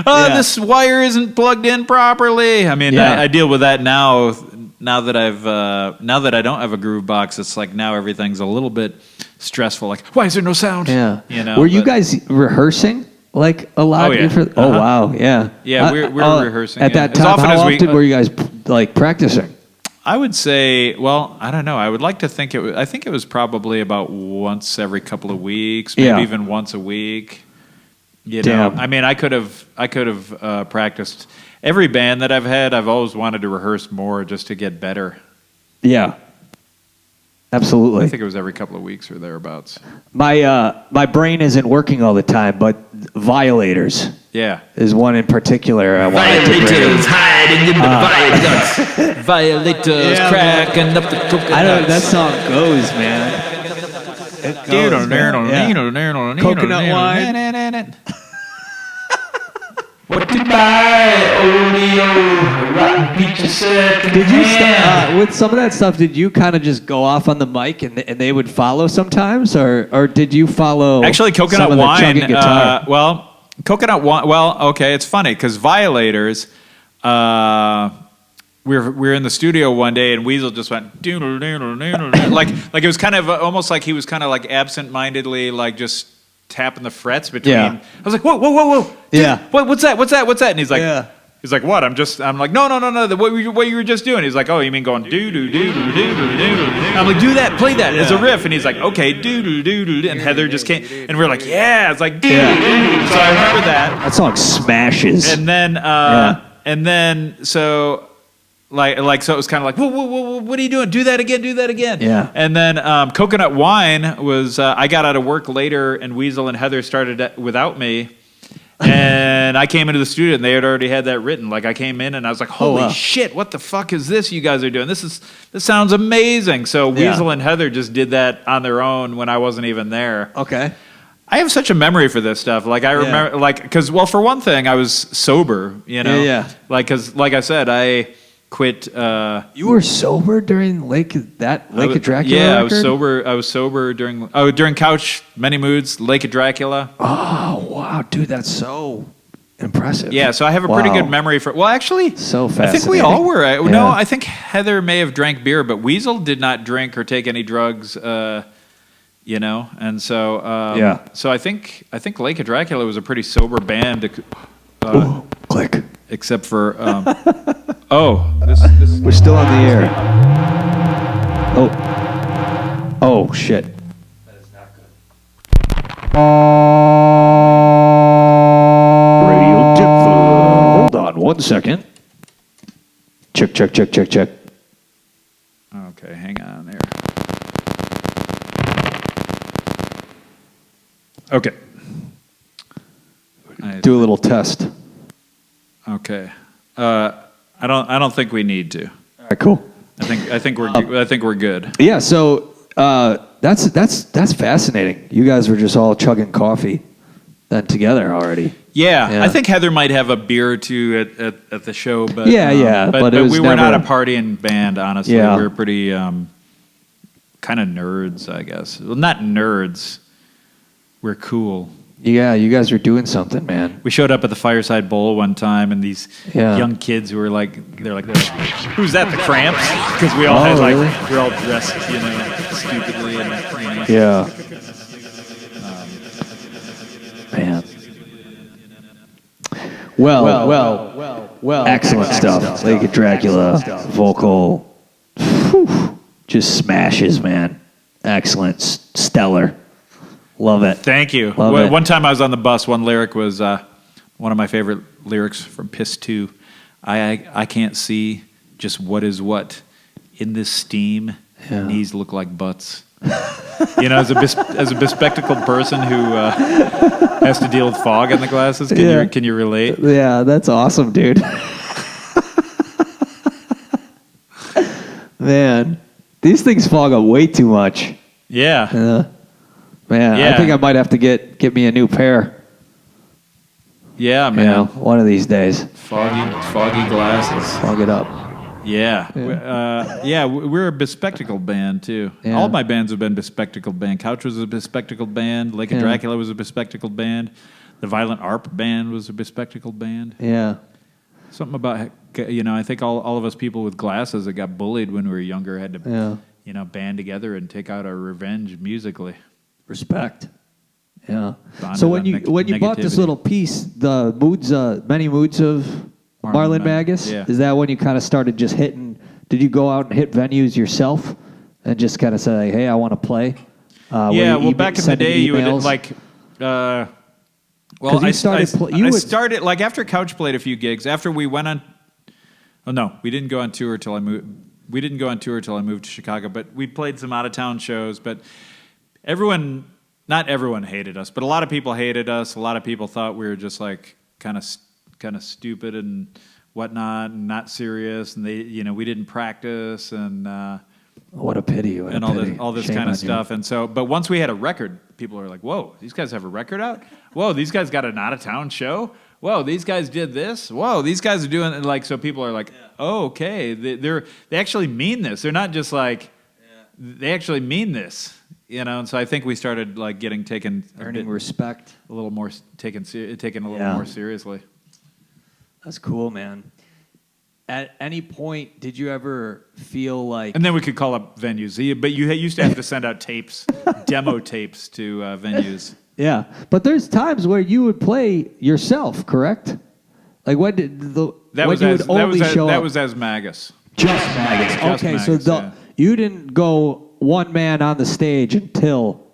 This wire isn't plugged in properly. I mean, I deal with that now. Now that I don't have a groove box, it's like now everything's a little bit stressful. Like, why is there no sound? Yeah. Were you guys rehearsing like a lot? Oh, yeah. Oh wow, yeah. Yeah, we're rehearsing at that time. How often were you guys like practicing? I would say, well, I don't know. I would like to think I think it was probably about once every couple of weeks, maybe even once a week. You Damn. know, I mean, I could have practiced. Every band that I've had, I've always wanted to rehearse more just to get better. Yeah. Absolutely. I think it was every couple of weeks or thereabouts. My brain isn't working all the time, but Violators Yeah. is one in particular I wanted to bring. Violators hiding in the viaducts. Violators cracking up the coconuts. I don't know, that song goes, man. It goes, man. Yeah. Coconut wine. What to buy? Oleo, rotten peaches second Did you hand. with some of that stuff? Did you kind of just go off on the mic and they would follow sometimes, or did you follow? Actually, some coconut of the wine. chugging guitar? Well, coconut wine. Well, okay, it's funny because Violators. We're in the studio one day and Weasel just went like it was kind of almost like he was kind of like absent-mindedly like just tapping the frets between. Yeah. I was like, whoa, dude, Yeah. what's that? And he's like, Yeah. He's like, what? I'm like, no. What you were just doing? He's like, oh, you mean going do. I'm like, do that, play that as a riff. And he's like, okay, do. And Heather just came, and we're like, yeah. It's like, do. So I remember that. That song smashes. And then, so like, so it was kind of like, whoa, what are you doing? Do that again. Yeah. And then Coconut Wine was, I got out of work later, and Weasel and Heather started without me. And I came into the studio and they had already had that written. Like I came in and I was like, holy shit, what the fuck is this you guys are doing? This sounds amazing. So Weasel and Heather just did that on their own when I wasn't even there. Okay. I have such a memory for this stuff. Like I remember, because well, for one thing, I was sober. You know, Yeah. Like because, like I said, I quit. You were sober during Lake of Dracula. Yeah, record? I was sober during Couch Many Moods, Lake of Dracula. Oh wow, dude, that's so impressive. Yeah, so I have a pretty good memory for. Well, actually, So I think we fascinating. all were. Yeah. No, I think Heather may have drank beer, but Weasel did not drink or take any drugs. You know, and so So I think Lake of Dracula was a pretty sober band. Ooh, click. Except for this We're still on the air. Oh shit. That is not good. Radio Dipole. Hold on 1 second. Check. Okay, hang on there. Okay. Do a little test. Okay. I don't think we need to. All right, cool. I think we're good. Yeah, so that's fascinating. You guys were just all chugging coffee then together already. Yeah, I think Heather might have a beer or two at the show, but but it was we were not a never- partying band. Honestly, Yeah. we were pretty kind of nerds, I guess. Well, not nerds. We're cool. Yeah, you guys were doing something, man. We showed up at the Fireside Bowl one time, and these young kids who were they're like, who's that? The Cramps? Because we all had really? we were all dressed, stupidly, and Yeah. Man. Well. Excellent stuff. Lake of Dracula, vocal, just smashes, man. Excellent, stellar. Love it. Thank you. Love it. One time I was on the bus. One lyric was one of my favorite lyrics from Piss 2. I can't see just what is what in this steam. Yeah. Knees look like butts. As a bespectacled person who has to deal with fog in the glasses, can you relate? Yeah, that's awesome, dude. Man, these things fog up way too much. Yeah. Man, I think I might have to get me a new pair. Yeah, man. One of these days. Foggy glasses. Fog it up. Yeah. We're a bespectacled band, too. Yeah. All my bands have been bespectacled band. Couch was a bespectacled band. Lake of Dracula was a bespectacled band. The Violent Arp band was a bespectacled band. Yeah. Something about, I think all of us people with glasses that got bullied when we were younger had to, band together and take out our revenge musically. Respect. Yeah. Bonded So on when you bought this negativity. little piece, the moods, many moods of Marlon Magas, is that when you kind of started just hitting? Did you go out and hit venues yourself and just kind of say, "Hey, I want to play"? Back in the day, you would Well, you I started. started like after Couch played a few gigs. After we went on, oh no, we didn't go on tour till I moved. We didn't go on tour till I moved to Chicago, but we played some out of town shows. But not everyone hated us, but a lot of people hated us. A lot of people thought we were just like kind of stupid and whatnot, and not serious. And we didn't practice and. What a pity! What and a pity. all this Shame kind on of stuff. And so, but once we had a record, people are like, "Whoa, these guys have a record out! Whoa, these guys got an out of town show! Whoa, these guys did this! Whoa, these guys are doing it!" Like, so people are like, "Oh, okay, they actually mean this. They're not just like they actually mean this." And so I think we started like getting taken Earning respect. a little more taken a little more seriously. That's cool, man. At any point, did you ever feel like... And then we could call up venues. But you used to have to send out tapes, demo tapes to venues. Yeah, but there's times where you would play yourself, correct? Like when did the... That when was you as, would that only was as, show that up. was as Magas. Just Magas. Just Okay, Magas, so yeah. you didn't go one man on the stage until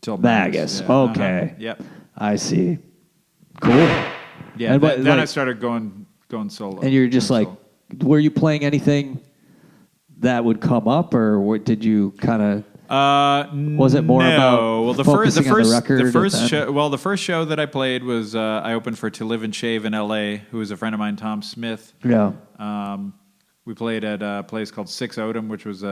Till Magas. Yeah. Okay. Yep. I see. Cool. Yeah. And Then like- I started going solo. And you're just Going like, solo. were you playing anything that would come up, or did you kind of... Was it more about focusing on the record the first and show? Well, the first show that I played was I opened for To Live and Shave in L.A., who was a friend of mine, Tom Smith. Yeah. We played at a place called Six Odom, which was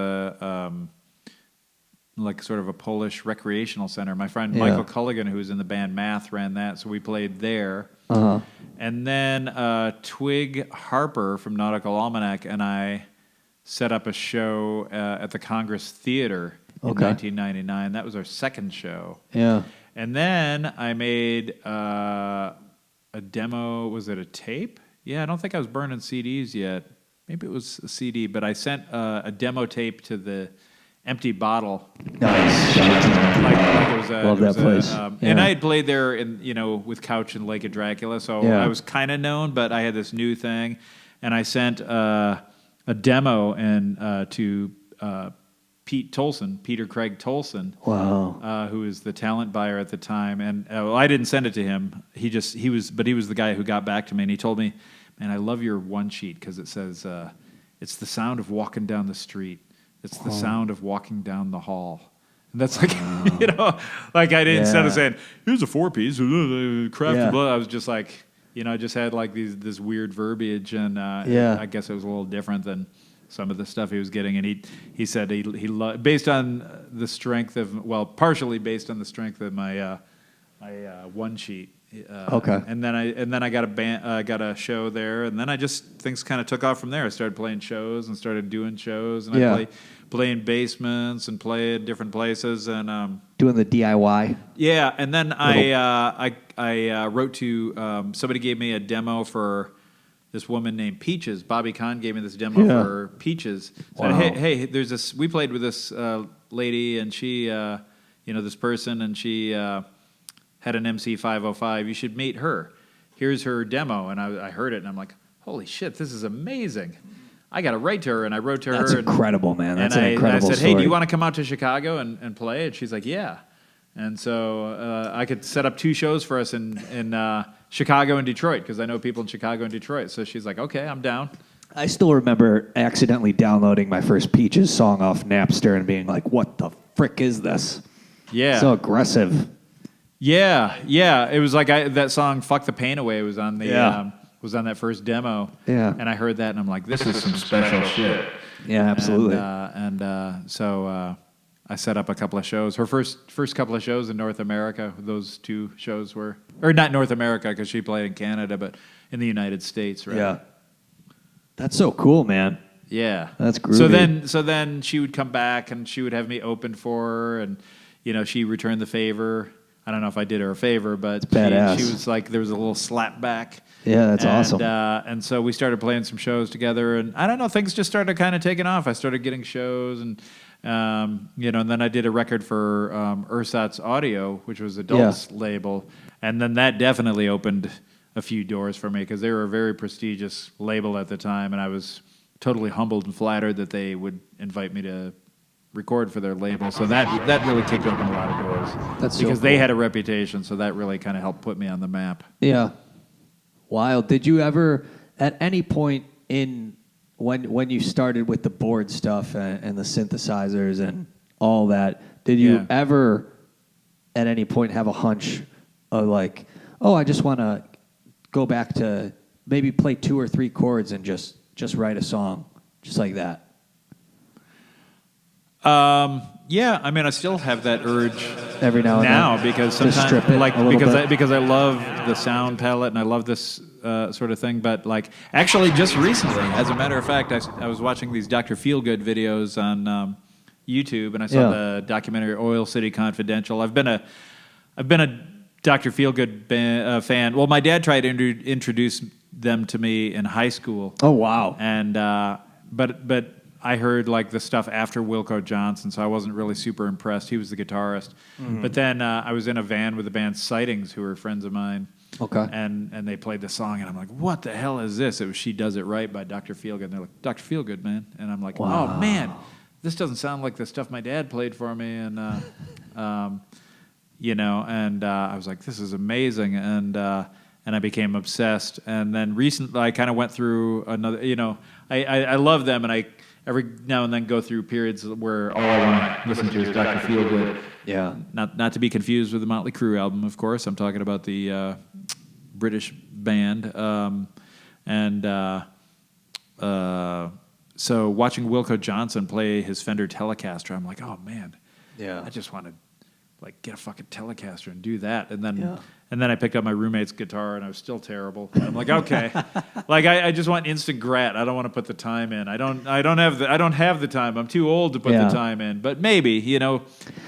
like sort of a Polish recreational center. My friend Yeah. Michael Culligan, who was in the band Math, ran that, so we played there. Uh-huh. And then Twig Harper from Nautical Almanac and I set up a show at the Congress Theater in Okay. 1999. That was our second show. Yeah. And then I made a demo. Was it a tape? Yeah, I don't think I was burning CDs yet. Maybe it was a CD, but I sent a demo tape to the Empty Bottle. Nice. Like it was a, Love it was that place. And Yeah. I had played there with Couch and Lake of Dracula, so Yeah. I was kind of known, but I had this new thing, and I sent a demo to Peter Craig Tolson. Wow. Who was the talent buyer at the time, and I didn't send it to him. He was the guy who got back to me, and he told me, "Man, I love your one sheet because it says it's the sound of walking down the street. It's the sound of walking down the hall." And that's like, like I didn't instead of saying, "Here's a 4-piece, craft Yeah. blood," I was just like, I just had like this weird verbiage, and I guess it was a little different than some of the stuff he was getting. And he said he based on the strength of, partially based on the strength of my one sheet. Okay. And then I got got a show there, and then things kind of took off from there. I started playing shows and started doing shows, and I play in basements and play at different places, and Doing the DIY. yeah. And then I wrote to somebody gave me a demo for this woman named Peaches. Bobby Kahn gave me this demo for Peaches. Said, Wow. hey, there's this. We played with this lady, and she, this person, and she had an MC 505. You should meet her. Here's her demo, and I heard it, and I'm like, holy shit, this is amazing. I got to write to her, and I wrote to her. That's incredible, man. That's an incredible And I said, story. hey, do you want to come out to Chicago and play? And she's like, yeah. And so I could set up 2 shows for us in Chicago and Detroit, because I know people in Chicago and Detroit. So she's like, okay, I'm down. I still remember accidentally downloading my first Peaches song off Napster and being like, what the frick is this? Yeah. So aggressive. Yeah. It was like that song "Fuck the Pain Away" was on the was on that first demo. Yeah. And I heard that, and I'm like, this is some special shit. Yeah, absolutely. So I set up a couple of shows. Her first couple of shows in North America. Those 2 shows were, or not North America because she played in Canada, but in the United States, right? Yeah. That's so cool, man. Yeah. That's groovy. So then she would come back and she would have me open for her, and she returned the favor. I don't know if I did her a favor, but badass. she was like, there was a little slap back. Yeah, that's awesome. And so we started playing some shows together, and I don't know, things just started kind of taking off. I started getting shows, and and then I did a record for Ersatz Audio, which was Adult's label, and then that definitely opened a few doors for me because they were a very prestigious label at the time, and I was totally humbled and flattered that they would invite me to record for their label. So that really kicked open a lot of doors. That's so because they cool. had a reputation, so that really kind of helped put me on the map. Yeah. Wild. Did you ever, at any point in when you started with the board stuff and the synthesizers and all that, did you ever at any point have a hunch of like, oh, I just want to go back to maybe play 2 or 3 chords and just write a song just like that? Yeah, I mean, I still have that urge Every now and now then. because Just sometimes, strip it like, a little bit. because I love the sound palette and I love this sort of thing. But like, actually, just recently, as a matter of fact, I was watching these Dr. Feelgood videos on YouTube, and I saw the documentary Oil City Confidential. I've been a Dr. Feelgood fan. Well, my dad tried to introduce them to me in high school. Oh, wow. And but I heard like the stuff after Wilco Johnson, so I wasn't really super impressed. He was the guitarist. Mm-hmm. But then I was in a van with the band Sightings, who were friends of mine. Okay. And they played the song, and I'm like, what the hell is this? It was She Does It Right by Dr. Feelgood. And they're like, Dr. Feelgood, man. And I'm like, Wow. oh, man, this doesn't sound like the stuff my dad played for me. And, you know, and I was like, this is amazing. And I became obsessed. And then recently, I kind of went through another, you know, I love them, and I every now and then go through periods where all I want to listen to is Dr. Feelgood. Yeah. Not to be confused with the Motley Crue album, of course. I'm talking about the British band. So watching Wilco Johnson play his Fender Telecaster, I'm like, oh, man. Yeah. I just want to like get a fucking Telecaster and do that. And then I picked up my roommate's guitar, and I was still terrible. And I'm like, okay, like I just want instant grat. I don't want to put the time in. I don't have the time. I'm too old to put the time in. But maybe, you know,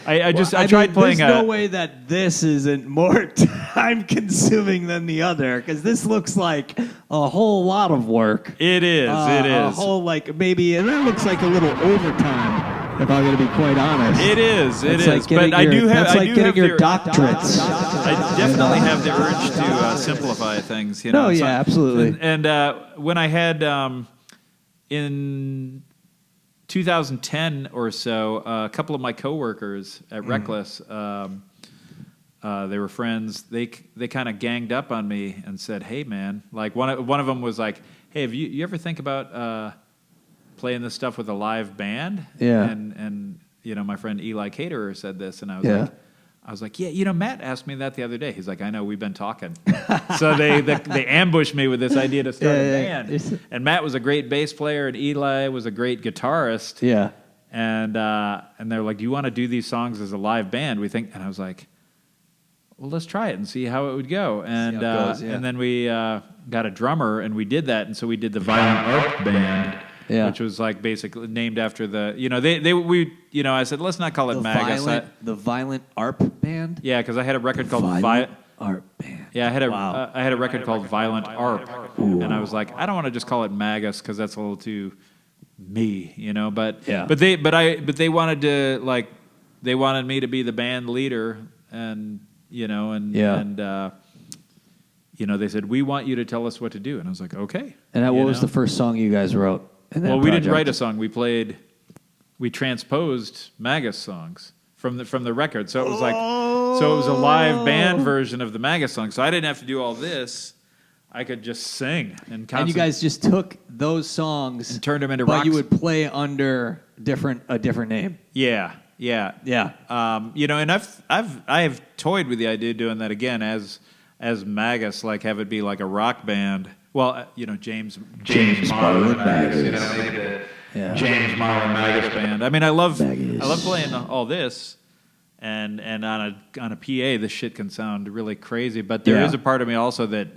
I tried playing. There's no way that this isn't more time consuming than the other, because this looks like a whole lot of work. It is. A whole maybe, and it looks like a little overtime. If I'm going to be quite honest, it is. Like but I do have. That's I like do getting have your the, doctorates. I definitely have the urge to simplify things. You know. No, yeah, absolutely. And when I had in 2010 or so, a couple of my coworkers at Reckless, they were friends. They kind of ganged up on me and said, "Hey, man!" Like one of them was like, "Hey, have you ever think about playing this stuff with a live band?" Yeah. And you know, my friend Eli Caterer said this, and I was like, yeah, you know, Matt asked me that the other day. He's like, I know, we've been talking. So they ambushed me with this idea to start a band. And Matt was a great bass player, and Eli was a great guitarist. Yeah. And they're like, do you want to do these songs as a live band? We think, and I was like, well, let's try it and see how it would go. And and then we got a drummer, and we did that. And so we did the Violent Arp Band. Yeah. Which was like basically named after the, you know, I said, let's not call it Magas. The Violent Arp Band? Yeah, because I had a record called Violent Arp Band. Yeah, I had a record called Violent Arp. Ooh. And I was like, I don't want to just call it Magas because that's a little too me, you know, but they wanted to, like, they wanted me to be the band leader, and, you know, and you know, they said, we want you to tell us what to do. And I was like, okay. And what was the first song you guys wrote? Well, we didn't write a song. We transposed Magas songs from the record. So it was like, so it was a live band version of the Magas song. So I didn't have to do all this. I could just sing and you guys just took those songs and turned them into rock. But you would play under a different name. Yeah. You know, and I have toyed with the idea of doing that again as Magas, like have it be like a rock band. Well, you know, James Marlon Magas, you know, maybe the James Marlon Magas band. I mean, I love playing all this, and on a PA, this shit can sound really crazy. But there is a part of me also that,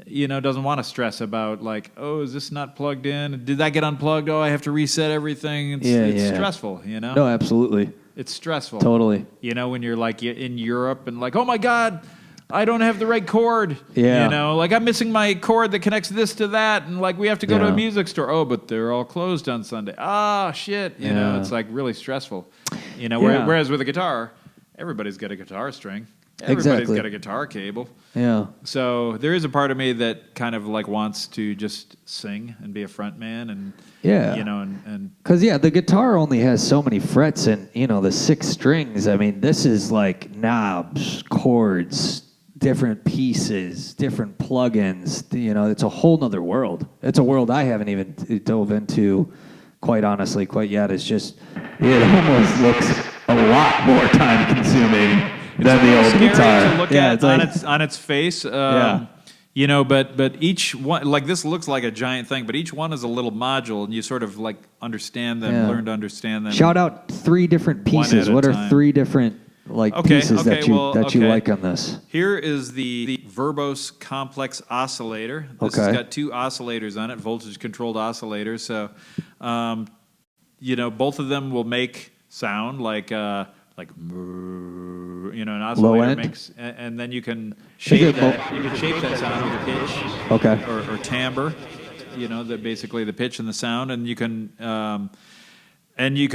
you know, doesn't want to stress about like, oh, is this not plugged in? Did that get unplugged? Oh, I have to reset everything. It's stressful, you know. No, absolutely. It's stressful. Totally. You know, when you're like in Europe and like, oh my God, I don't have the right chord. Yeah. You know, like I'm missing my chord that connects this to that, and like we have to go to a music store. Oh, but they're all closed on Sunday. Ah, shit. You know, it's like really stressful. You know, whereas with a guitar, everybody's got a guitar string. Everybody's Exactly. got a guitar cable. Yeah. So there is a part of me that kind of like wants to just sing and be a front man and, Yeah. you know, and Because, the guitar only has so many frets and, the 6 strings. I mean, this is like knobs, chords, different pieces, different plugins. It's a whole nother world. It's a world I haven't even dove into, quite honestly, quite yet. It's just, it almost looks a lot more time consuming than the old scary guitar. to look at on its face. But each one, like this looks like a giant thing, but each one is a little module, and you sort of like understand them, learn to understand them. Shout out 3 different pieces. What are 3 different pieces that you like on this? Here is the Verbose complex oscillator. This has got 2 oscillators on it, voltage controlled oscillators. So, both of them will make sound like an oscillator makes, and then you can shape that. You can shape that sound with a pitch, or timbre. Basically the pitch and the sound, and you can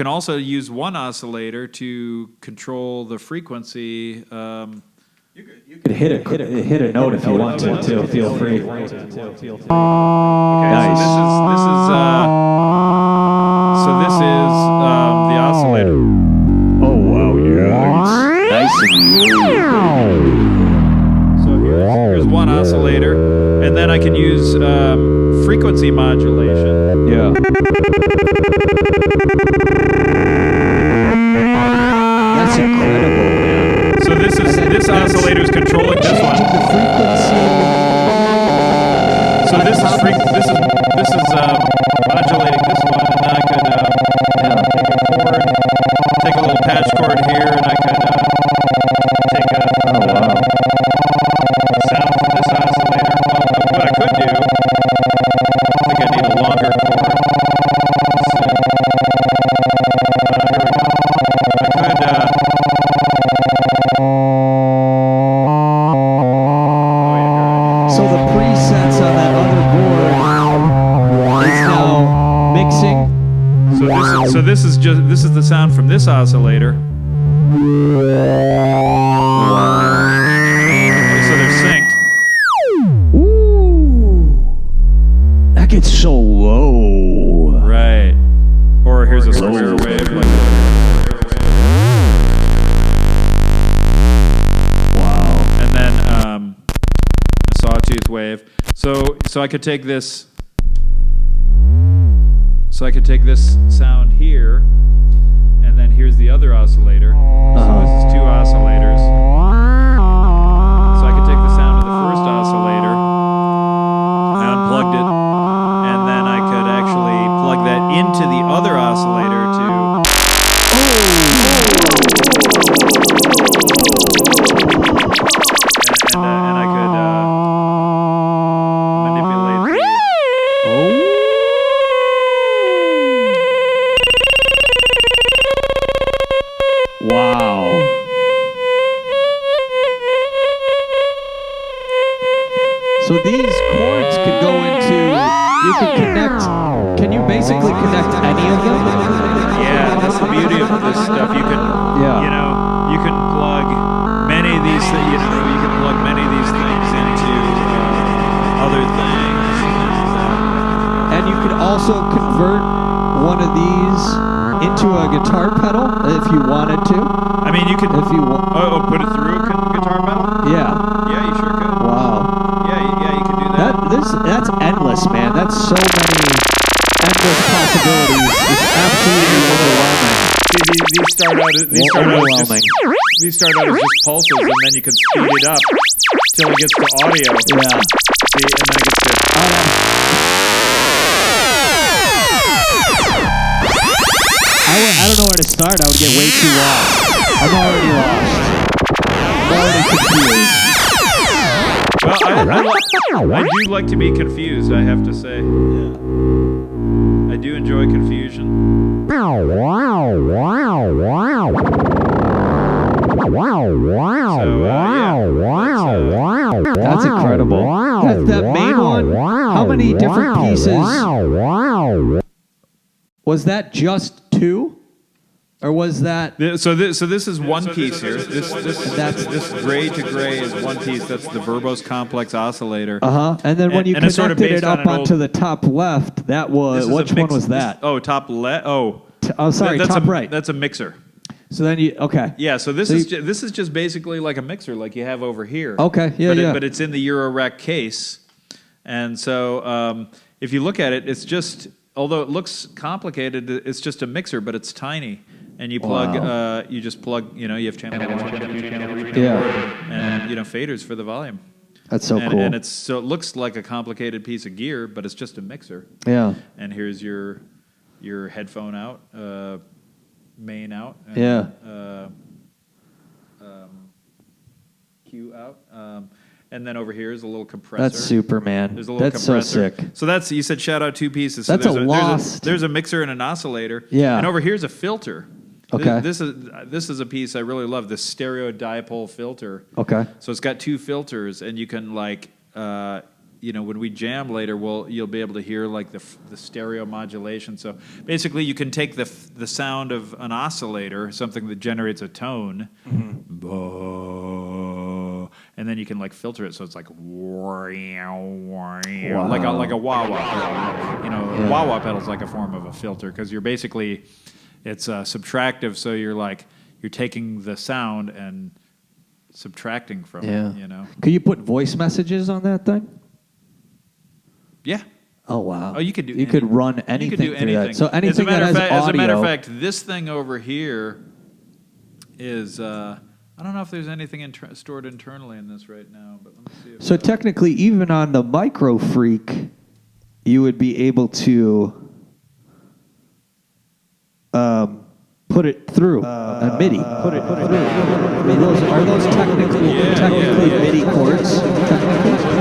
also use one oscillator to control the frequency. You could hit a note if you want to. Feel free. Okay, Nice. So this is the oscillator. Oh wow! Yeah. Nice So here's one oscillator, and then I can use frequency modulation. Yeah. That's incredible, man. So this oscillator is controlling this one. The frequency. So this is modulating this one, and then I could take a little patch chord here, and I could take a sound from this oscillator. Well, what I could do, I think I need a longer chord. Let's see. Here we go. So the presets on that other board is now mixing. So this is the sound from this oscillator. So they're synced. Ooh, that gets so low. Right. Or here's a square wave. Wow. And then a sawtooth wave. So I could take this. So I could take this sound here, and then here's the other oscillator. So this is 2 oscillators. So I could take the sound of the first oscillator. I unplugged it, and then I could actually plug that into the other oscillator to. And I could manipulate the. Wow. So these chords could go into, you could connect, can you basically connect any of them? Yeah, that's the beauty of this stuff. You can, you can plug many of these, you can plug many of these things into other things. And you could also convert one of these into a guitar pedal if you wanted to. I mean, you could. If you put it through a guitar pedal. Yeah. Yeah, you sure could. Wow. Yeah, you could do that. That's endless, man. That's so many endless possibilities. It's absolutely overwhelming. These start out as just pulses, and then you can speed it up till it gets to audio. Yeah. See, and then it gets to. I don't know where to start. I would get way too lost. I'm already lost. I'm already confused. Well, I do like to be confused, I have to say. I do enjoy confusion. That's incredible. That main one, how many different pieces? Was that just 2? Or was that... So this is one piece here. This gray to gray is one piece. That's the Verbose complex oscillator. And then when you and it's connected sort of it up onto the top left, that was... Which one was that? Top left. Sorry, top right. That's a mixer. So then you... Okay. Yeah, so this is just basically like a mixer like you have over here. Okay, yeah. But it's in the Eurorack case. And so if you look at it, it's just... Although it looks complicated, it's just a mixer, but it's tiny. And you plug, you just plug, you have channel 1, channel 2, channel 3, channel 4, and, faders for the volume. That's so cool. And so it looks like a complicated piece of gear, but it's just a mixer. Yeah. And here's your headphone out, main out. And, Q out. And then over here is a little compressor. That's super, man. There's a little that's compressor. So sick. So you said shout out 2 pieces. So that's there's a mixer and an oscillator. Yeah. And over here's a filter. Okay. This is a piece I really love. This stereo dipole filter. Okay. So it's got 2 filters, and you can when we jam later, you'll be able to hear like the stereo modulation. So basically, you can take the sound of an oscillator, something that generates a tone, and then you can like filter it so it's like like a wah wah. Wah wah pedal's like a form of a filter because it's subtractive. So you're taking the sound and subtracting from it. Could you put voice messages on that thing? Yeah. Oh wow. Oh, you could do. You could run anything. You could do anything. That. So anything that has audio. As a matter of fact, this thing over here is. I don't know if there's anything stored internally in this right now, but let me see. So technically, even on the Micro Freak, you would be able to put it through a MIDI. Put it through. I mean, are those technically MIDI chords?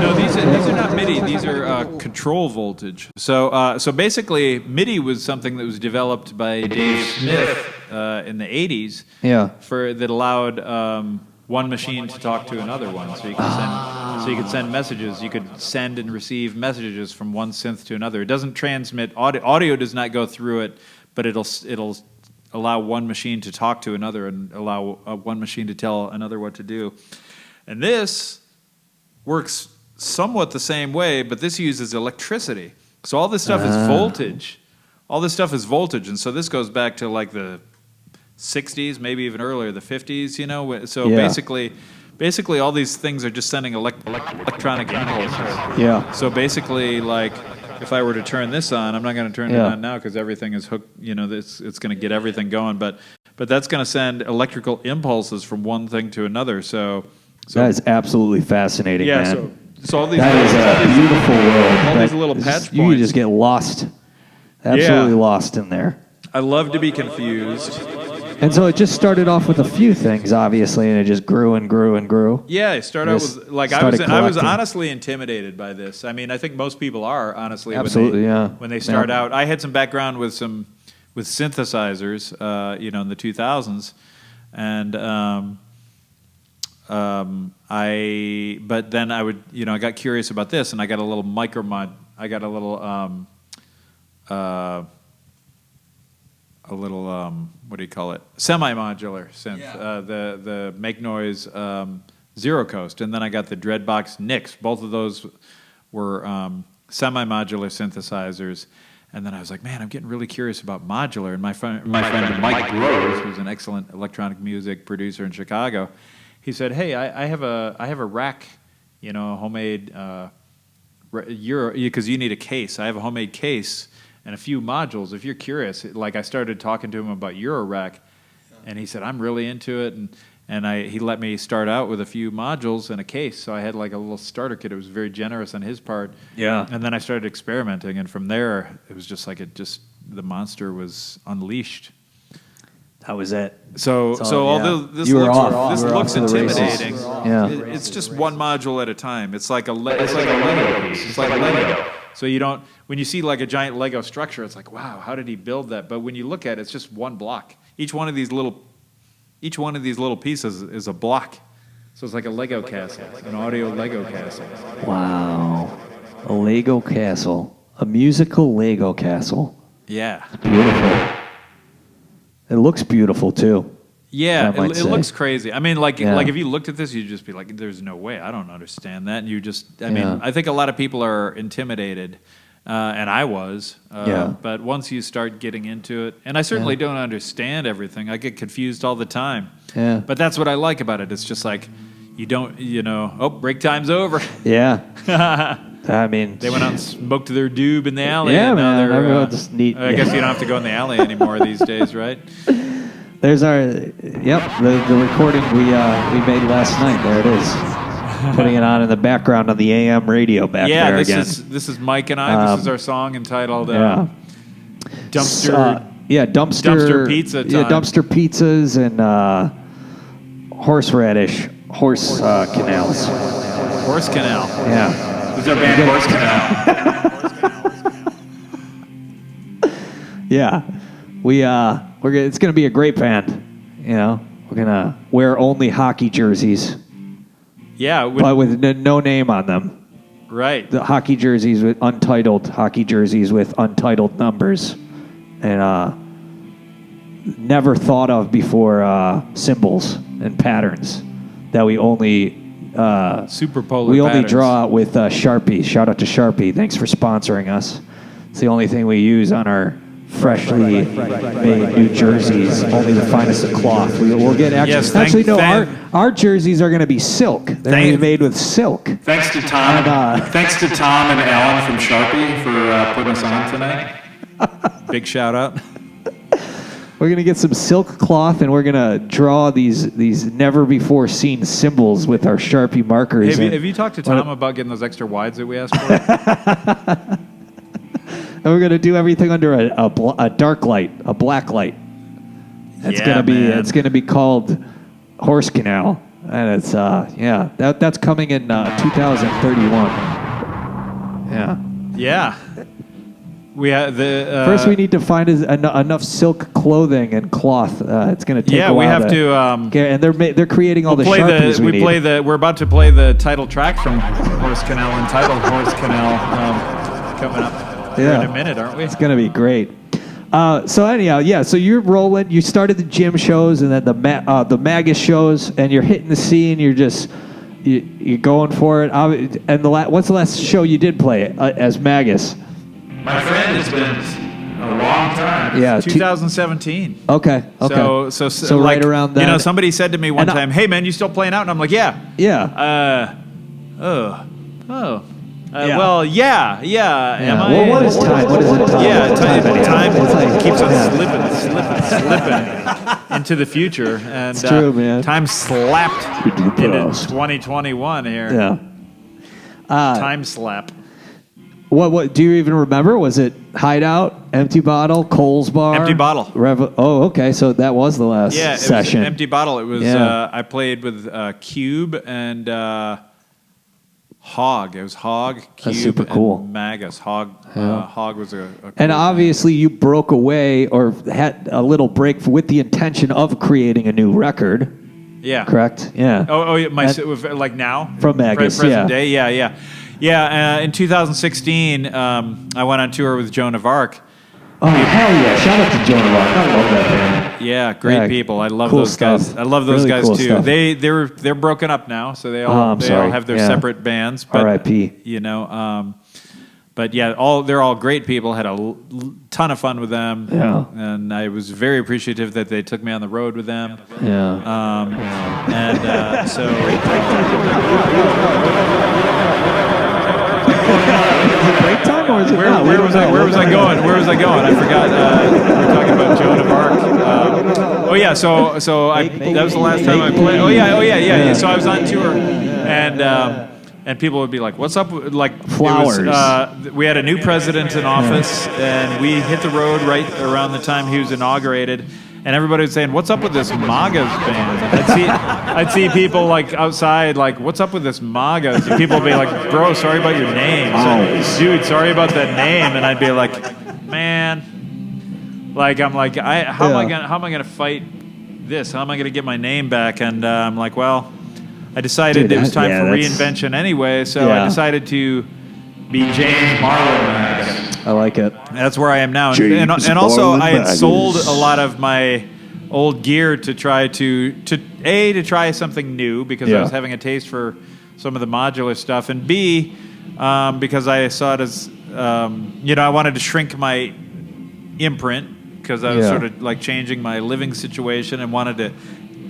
No, these are not MIDI. These are control voltage. So basically, MIDI was something that was developed by Dave Smith in the 80s. Yeah. That allowed one machine to talk to another one. So you could send messages. You could send and receive messages from one synth to another. It doesn't transmit audio. Audio does not go through it, but it'll allow one machine to talk to another and allow one machine to tell another what to do. And this works somewhat the same way, but this uses electricity. So all this stuff is voltage. All this stuff is voltage, and so this goes back to like the 60s, maybe even earlier, the 50s, So basically all these things are just sending electronic impulses. Yeah. So basically, like, if I were to turn this on, I'm not going to turn it on now because everything is hooked, it's going to get everything going, but that's going to send electrical impulses from one thing to another. So that is absolutely fascinating, man. So all these that is a beautiful world. All these little patch points. You just get lost, absolutely lost in there. I love to be confused. And so it just started off with a few things, obviously, and it just grew and grew and grew. Yeah, it started out with I was honestly intimidated by this. I mean, I think most people are honestly when they start out. I had some background with synthesizers, in the 2000s, and but then I would, I got curious about this, and I got a little what do you call it? Semi-modular synth. Yeah. The Make Noise Zero Coast, and then I got the Dreadbox Nix. Both of those were semi-modular synthesizers. And then I was like, man, I'm getting really curious about modular. And my friend Mike Rose, who's an excellent electronic music producer in Chicago, he said, hey, I have a rack, homemade because you need a case. I have a homemade case and a few modules. If you're curious, like I started talking to him about Eurorack, and he said, I'm really into it, and he let me start out with a few modules and a case. So I had like a little starter kit. It was very generous on his part. Yeah. And then I started experimenting, and from there, it was just like the monster was unleashed. That was it. So although this looks intimidating, it's just one module at a time. It's like a Lego piece. It's like a Lego. So when you see like a giant Lego structure, it's like, wow, how did he build that? But when you look at it, it's just one block. Each one of these little pieces is a block. So it's like a Lego castle, an audio Lego castle. Wow, a Lego castle, a musical Lego castle. Yeah, it's beautiful. It looks beautiful too. Yeah, I might it say. looks crazy. I mean, like Yeah. if you looked at this, you'd just be like, "There's no way. I don't understand that." And you just, I Yeah. mean, I think a lot of people are intimidated, and I was. Yeah. But once you start getting into it, and I certainly don't understand everything. I get confused all the time. Yeah. But that's what I like about it. It's just like you don't, oh, break time's over. Yeah. I mean, They went out and smoked their doob in the alley. Yeah, and now man, they're, everyone's neat. I guess you don't have to go in the alley anymore these days, right? there's our, the recording we made last night. There it is. Putting it on in the background of the AM radio back there this again. this is Mike and I. This is our song entitled Dumpster Pizza Yeah, Time. dumpster pizzas and horseradish, horse canals. Horse Canal. Yeah. This is our band Horse Canal. Yeah, it's gonna be a great band. You know, we're gonna wear only hockey jerseys, Yeah, but with no name on them. right. The hockey jerseys with untitled hockey jerseys with untitled numbers, and never thought of before symbols and patterns that we only Super polar we only patterns. draw out with Sharpie. Shout out to Sharpie. Thanks for sponsoring us. It's the only thing we use on our freshly made new jerseys. Only the finest of cloth. We'll get actually. Our jerseys are going to be silk. They're going to be made with silk. Thanks to Tom. Thanks to Tom and Alan from Sharpie for putting us on tonight. Big shout out. We're going to get some silk cloth, and we're going to draw these never before seen symbols with our Sharpie markers. Have you talked to Tom about getting those extra wides that we asked for? And we're going to do everything under a dark light, a black light. It's Yeah, man. It's going to be called Horse Canal, and it's that's coming in 2031. Yeah. Yeah. We have the First, we need to find enough silk clothing and cloth. It's going to take a while. we have to. And they're creating all the Sharpies we need. We're about to play the title track from Horse Canal, entitled Horse Canal, coming up in a minute, aren't we? It's going to be great. So anyhow, so you're rolling. You started the gym shows and then the Magas shows, and you're hitting the scene. You're just you're going for it. And what's the last show you did play as Magas? My friend, it's been a long time. Yeah, 2017. Okay. So right around that. Somebody said to me one time, "Hey man, you still playing out?" And I'm like, "Yeah." Yeah. Well, yeah. Am I? Well, what is time? What is it? Yeah, time It's like- keeps on slipping into the future, and It's true, man. time slapped into 2021 here. Yeah. Time slap. What do you even remember? Was it Hideout, Empty Bottle, Cole's Bar? Empty Bottle. Okay. So that was the last Yeah, it session. was Empty Bottle. It was. Yeah. I played with Cube and Hog. It was Hog, Cube, That's super cool. and Magas. Hog was a cool And obviously, you broke away or had a little break with the intention of creating a new record. Yeah. Correct. Yeah. Oh, yeah. Like now From Magas, present day. Yeah. In 2016, I went on tour with Joan of Arc. Oh hell yeah! Shout out to Joan of Arc. I love that band. Yeah, great people. I love cool those guys. stuff. I love those Really guys cool too. stuff. They're broken up now, so they all have their separate bands. But, R.I.P. But yeah, they're all great people. Had a ton of fun with them. Yeah. And I was very appreciative that they took me on the road with them. Yeah. So. Break time or is it Where not? was I going? I forgot. We were talking about Joan of Arc. That was the last time I played. Oh yeah. So I was on tour, and people would be like, "What's up?" Like Flowers. We had a new president in office, and we hit the road right around the time he was inaugurated. And everybody was saying, "What's up with this Magas band?" I'd see people like outside, like, "What's up with this Magas?" And people would be like, "Bro, sorry about your name." Dude, sorry about that name. And I'd be like, "Man," like how am I gonna fight this? How am I gonna get my name back? And I'm like, well, I decided it was time for reinvention anyway, so I decided to be James Marlon Magas. I like it. That's where I am now. James And also, Marlon I had Magas. sold a lot of my old gear to try to try something new because I was having a taste for some of the modular stuff, and B, because I saw it as I wanted to shrink my imprint because I was sort of like changing my living situation and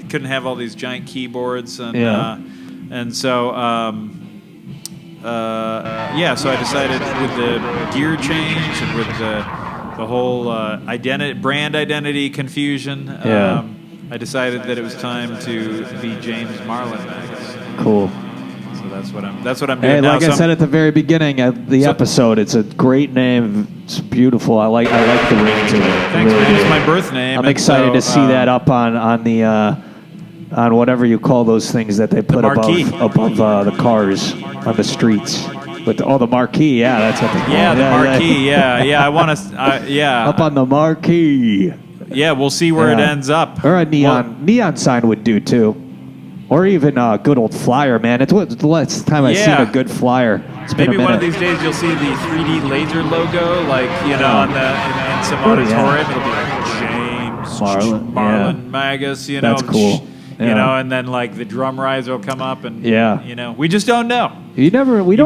couldn't have all these giant keyboards and so so I decided with the gear change and with the whole brand identity confusion, I decided that it was time to be James Marlon Magas. Cool. So that's what I'm doing hey, now. like I said at the very beginning of the episode, it's a great name. It's beautiful. I like the ring to it. Thanks, man. It's my birth name. I'm excited to see that up on the on whatever you call those things that they put above the cars on the streets. With the marquee, that's what they call it. The marquee, I want to, up on the marquee. Yeah, we'll see where it ends up. Or a neon sign would do too. Or even a good old flyer, man. It's the last time I've seen a good flyer. It's been Maybe a minute. one of these days you'll see the 3D laser logo, like, in some auditorium. It'll be like James Marlon Magas, That's cool. And then like the drum rise will come up, and we just don't know. We don't know. We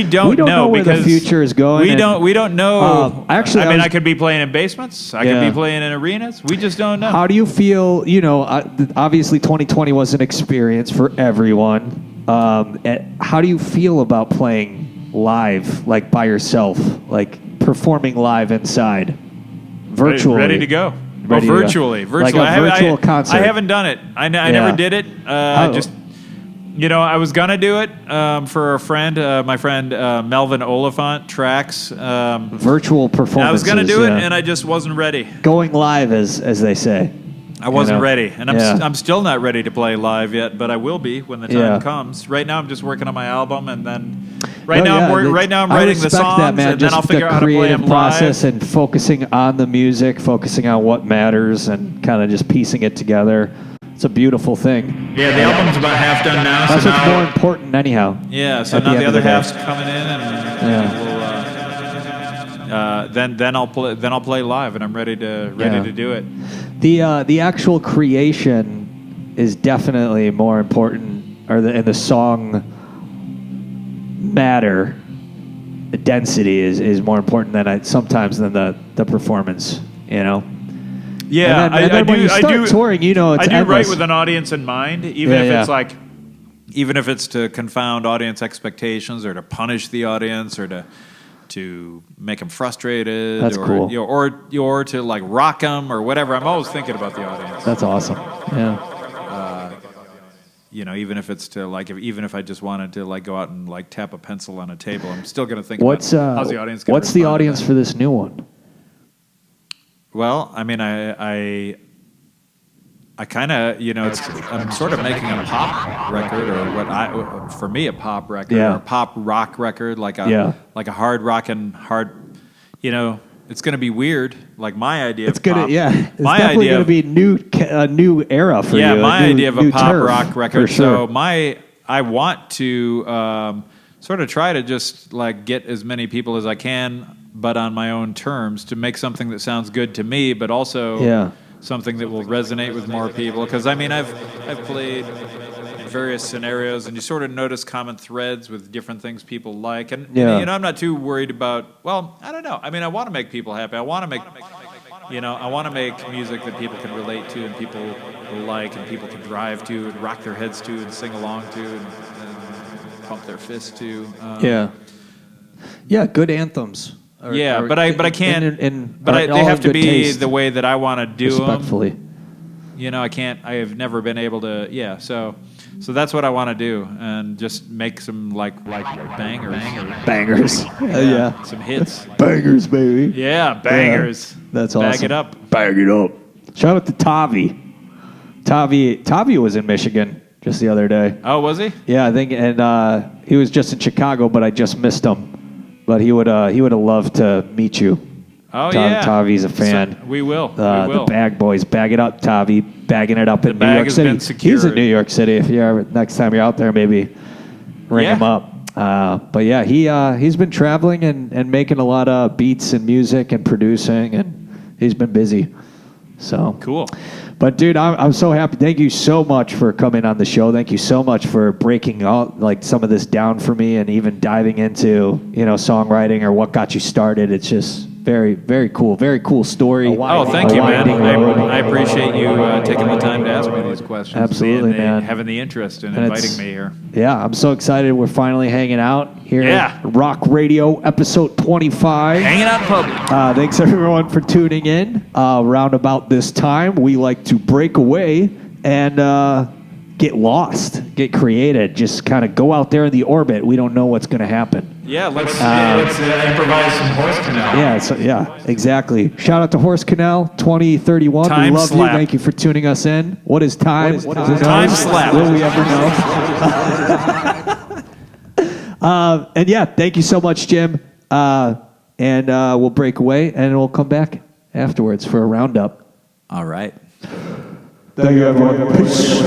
don't know where the because future is going. We don't know. Actually, I could be playing in basements. I could be playing in arenas. We just don't know. How do you feel? Obviously 2020 was an experience for everyone. How do you feel about playing live, like by yourself, like performing live inside, virtually? Ready to go. Virtually. Like a virtual concert. I haven't done it. I never did it. I was gonna do it for a friend, my friend Melvin Oliphant Tracks. Virtual performances. I was gonna do it, and I just wasn't ready. Going live, as they say. I wasn't ready, and I'm still not ready to play live yet, but I will be when the time comes. Right now, I'm just working on my album, and then I'm writing the songs, and then I'll figure out how to play them process live. And focusing on the music, focusing on what matters, and kind of just piecing it together. It's a beautiful thing. Yeah, the album's about half done now. That's what's more important, anyhow. Yeah, so now the other half's coming in, and then I'll play live, and I'm ready to do it. The actual creation is definitely more important, and the song matter, the density is more important than sometimes than the performance. Yeah, and then when you start touring, it's I do endless. write with an audience in mind, even if it's to confound audience expectations or to punish the audience or to make them frustrated. That's cool. Or to like rock them or whatever. I'm always thinking about the audience. That's awesome. Yeah. Even if it's to even if I just wanted to like go out and like tap a pencil on a table, I'm still going to think how's the audience. What's the audience for this new one? Well, I mean, I kind of, I'm sort of making a pop record, or for me, a pop record, or a pop rock record, like a hard rock and hard, it's going to be weird. Like my idea of pop. It's definitely going to be a new era for you. Yeah, my idea of a pop turf, rock record. Sure. So I want to sort of try to just like get as many people as I can, but on my own terms, to make something that sounds good to me, but also something that will resonate with more people. Because I mean, I've played in various scenarios, and you sort of notice common threads with different things people like. And I'm not too worried about. Well, I don't know. I mean, I want to make people happy. I want to make. I want to make music that people can relate to and people will like and people can drive to and rock their heads to and sing along to and pump their fists to. Good anthms. But I can't. They have to be taste. the way that I want to do Respectfully. them. I can't. I have never been able to. Yeah. So that's what I want to do, and just make some like bangers. Some hits. Bangers, baby. Yeah, bangers. Yeah, that's awesome. Bag it up. Bag it up. Shout out to Tavi. Tavi was in Michigan just the other day. Oh, was he? Yeah, I think, and he was just in Chicago, but I just missed him. But he would have loved to meet you. Oh, yeah. Tavi's a fan. So we will. The Bag Boys. Bag it up, Tavi. Bagging it up in New York City. Been secured. He's in New York City. If you're next time you're out there, maybe ring him up. But yeah, he's been traveling and making a lot of beats and music and producing, and he's been busy. So Cool. But dude, I'm so happy. Thank you so much for coming on the show. Thank you so much for breaking all like some of this down for me and even diving into songwriting or what got you started. It's just very, very cool. Very cool story. Oh, thank you, man. I appreciate you taking the time to ask me these questions. Absolutely, and man. Having the interest in And inviting me here. Yeah, I'm so excited. We're finally hanging out here Yeah. at Rawk Radio, episode 25. Hanging out in public. Thanks everyone for tuning in. Around about this time, we like to break away and get lost, get created, just kind of go out there in the orbit. We don't know what's going to happen. Yeah, let's improvise some horse canal. Yeah, exactly. Shout out to Horse Canal 2031. Time We love slap. you. Thank you for tuning us in. What is time? Who knows? Time slap. Will we ever know? And yeah, thank you so much, Jim. And we'll break away and we'll come back afterwards for a roundup. All right. Thank you, everyone. Peace.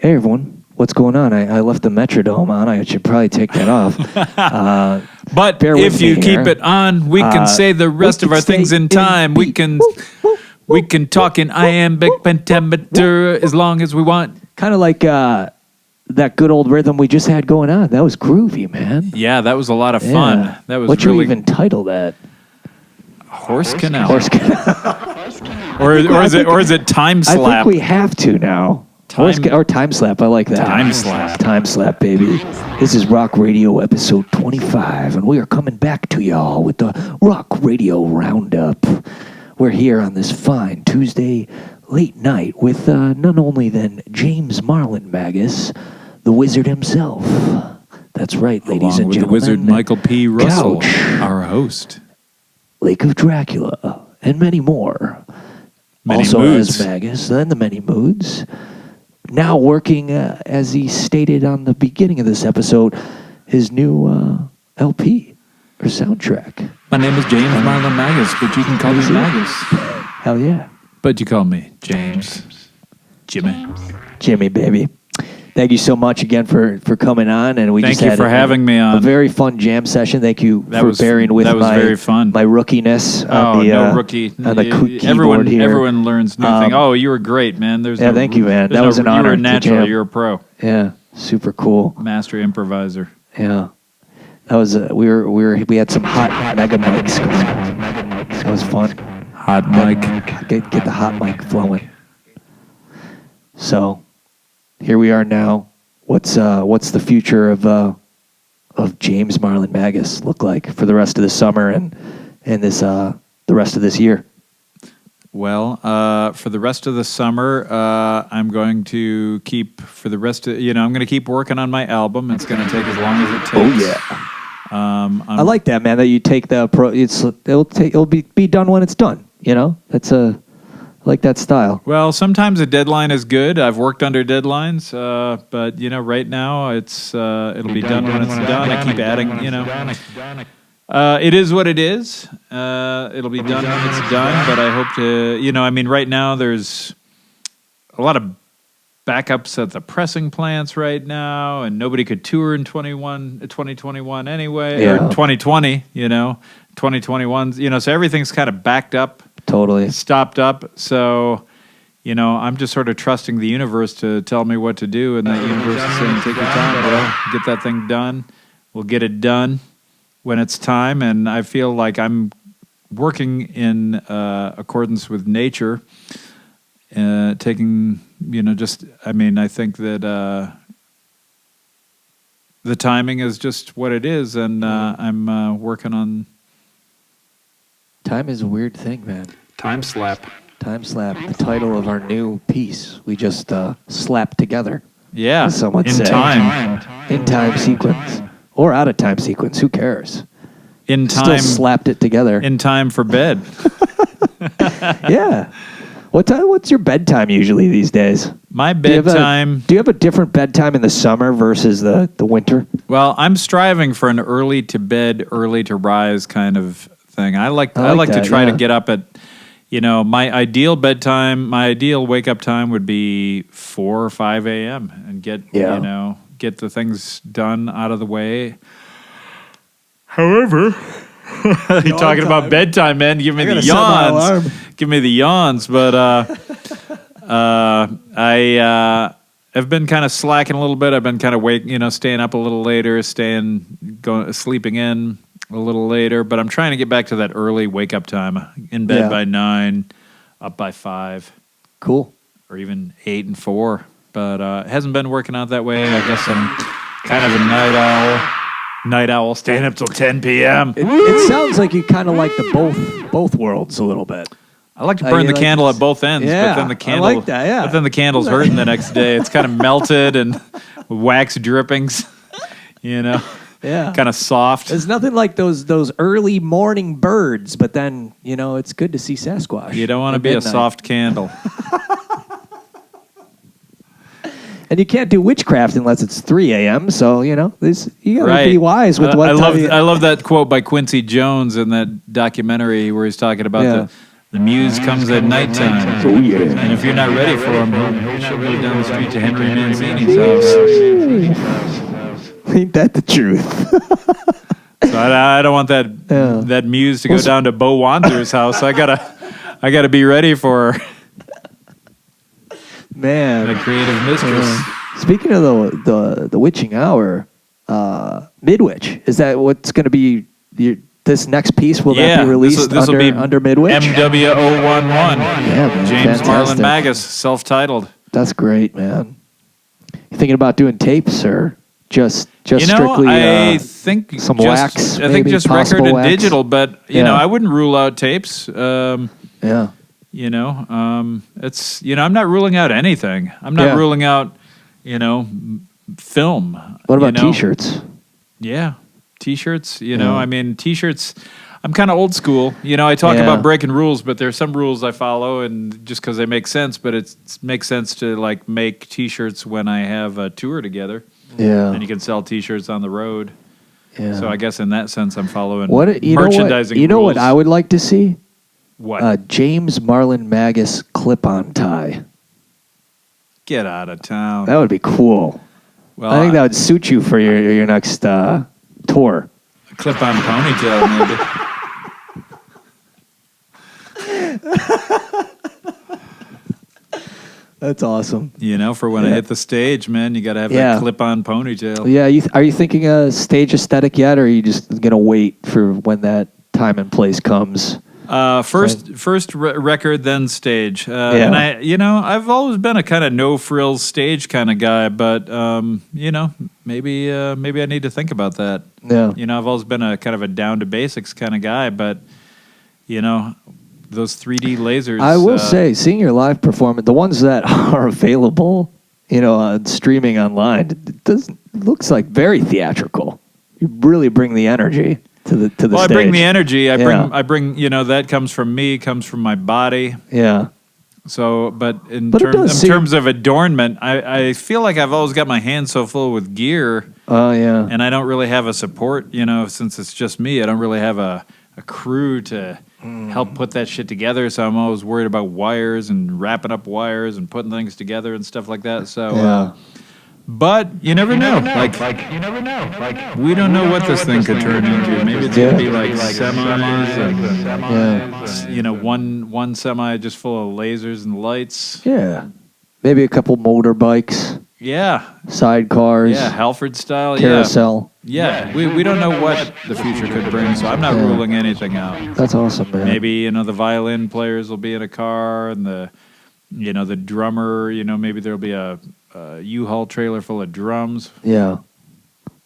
Hey, everyone. What's going on? I left the Metrodome on. I should probably take that off. But bear with if me you here. keep it on, we can say the rest of can our things stay in time. We beat. can Woo, we can talk in iambic pentameter as long as we want. Kind of like that good old rhythm we just had going on. That was groovy, man. Yeah, that was a lot of fun. Yeah. That was What really you even title that? Horse Canal. Horse or is it Time I Slap? think we have to now. Or Time Slap. I like that. Time Slap. Time Slap, baby. This is Rawk Radio episode 25, and we are coming back to y'all with the Rawk Radio Roundup. We're here on this fine Tuesday late night with none only than James Marlon Magas, the wizard himself. That's right, ladies Along and with the gentlemen. wizard Michael P. Russell, Couch. our host. Lake of Dracula, and many more. Many also moods. as Magus, and the Many Moods. Now working, as he stated on the beginning of this episode, his new LP or soundtrack. My name is James Marlon Magas, but you can call me Magas. Hell yeah. But you call me James. Jimmy, baby. Thank you so much again for coming on, and we Thank just you had for having me on. a very fun jam session. Thank you That for was- bearing with that was my very fun. my rookiness on the no rookie. on the keyboard everyone, here. everyone learns new things. Oh, you were great, man. There's yeah, thank you, man. there's That was an You honor were to natural. jam. You're a pro, Yeah, super cool. master improviser. Yeah, that was we had some hot mega mics going on. That was fun. Hot mic. Get the hot mic flowing. So, here we are now. What's the future of James Marlon Magas look like for the rest of the summer and this the rest of this year? Well, for the rest of the summer, I'm going to keep for the rest of I'm going to keep working on my album. It's going to take as long as it takes. Oh yeah. I like that, man. That you take the it'll be done when it's done. That's I like that style. Well, sometimes a deadline is good. I've worked under deadlines, but right now it'll be done when it's done. I keep adding, it is what it is. It'll be done when it's done, but I hope to, right now there's a lot of backups at the pressing plants right now, and nobody could tour in 2021 anyway, or 2020, 2021, so everything's kind of backed up. Totally. Stopped up. So, I'm just sort of trusting the universe to tell me what to do. And that universe is saying, take your time, bro. Get that thing done. We'll get it done when it's time. And I feel like I'm working in accordance with nature. Taking, I think that the timing is just what it is. And I'm working on... Time is a weird thing, man. Time Slap. Time Slap, the title of our new piece. We just slapped together. Yeah, As some would in say. time. In time sequence. Or out of time sequence. Who cares? In Still time. slapped it together. In time for bed. Yeah. What's your bedtime usually these days? My Do you bedtime. have a different bedtime in the summer versus the winter? Well, I'm striving for an early to bed, early to rise kind of thing. I like to that, try yeah. to get up at, my ideal bedtime, my ideal wake up time would be 4 or 5 a.m. and get the things done out of the way. However, you're talking about bedtime, man. Give me the yawns. Give me the yawns. But I have been kind of slacking a little bit. I've been kind of staying up a little later, sleeping in a little later. But I'm trying to get back to that early wake up time. In bed by 9, up by 5. Cool. Or even 8 and 4. But it hasn't been working out that way. I guess I'm kind of a night owl. Night owl, staying up till 10 p.m. It sounds like you kind of like the both worlds a little bit. I like to burn the candle at both ends, Yeah, but then the I candle, like that, yeah. But then the candle's hurting the next day. It's kind of melted and wax drippings, Yeah. kind of soft. There's nothing like those early morning birds, but then, it's good to see Sasquatch. You don't want to at be a midnight. soft candle. And you can't do witchcraft unless it's 3 a.m., so, you got to be wise with what I time love that quote by Quincy Jones in that documentary where he's talking about the The muse comes at nighttime. Oh, yeah. And if you're not ready for him, he'll show you down the street to Henry Mancini's house. Ain't that the truth? So I don't want that muse to go down to Bo Wander's house. I gotta be ready for her. Man. A creative mistress. Speaking of the witching hour, Midwitch, is that what's going to be this next piece? Will that be released under Midwitch? MW011. Yeah, man, James fantastic. Marlon Magas, self-titled. That's great, man. You thinking about doing tapes or just You know, strictly I think some just, wax? I think maybe, just record possible and wax? digital, but you know, I wouldn't rule out tapes. Yeah. You know, it's I'm not ruling out anything. I'm not ruling out, film. What about T-shirts? Yeah, T-shirts. You know, I mean, T-shirts. I'm kind of old school. You know, I talk about breaking rules, but there's some rules I follow, and just because they make sense. But it makes sense to like make T-shirts when I have a tour together. Yeah. And you can sell T-shirts on the road. Yeah. So I guess in that sense, I'm following merchandising. You know what I would like to see? What? James Marlon Magas clip-on tie. Get out of town. That would be cool. Well, I think that would suit you for your next tour. Clip-on ponytail, maybe. That's awesome. You know, for when I hit the stage, man, you got to have that clip-on ponytail. Yeah, are you thinking a stage aesthetic yet, or are you just gonna wait for when that time and place comes? First record, then stage. And I've always been a kind of no frills stage kind of guy, but maybe I need to think about that. Yeah. You know, I've always been a kind of a down to basics kind of guy, but those 3D lasers. I will say, seeing your live performance, the ones that are available, on streaming online, it looks like very theatrical. You really bring the energy to the stage. I bring the energy. I bring. That comes from me. Comes from my body. Yeah. So, but in terms of adornment, I feel like I've always got my hands so full with gear. Oh yeah. And I don't really have a support. Since it's just me, I don't really have a crew to help put that shit together. So I'm always worried about wires and wrapping up wires and putting things together and stuff like that. So. But you never know. You never know. We don't know what this thing could turn into. Maybe it's gonna be like semis, and one semi just full of lasers and lights. Yeah, maybe a couple motorbikes. Yeah. Sidecars. Yeah, Halford style. Carousel. Yeah. We don't know what the future could bring, so I'm not ruling anything out. That's awesome, man. Maybe the violin players will be in a car, and the drummer. Maybe there'll be a U-Haul trailer full of drums. Yeah,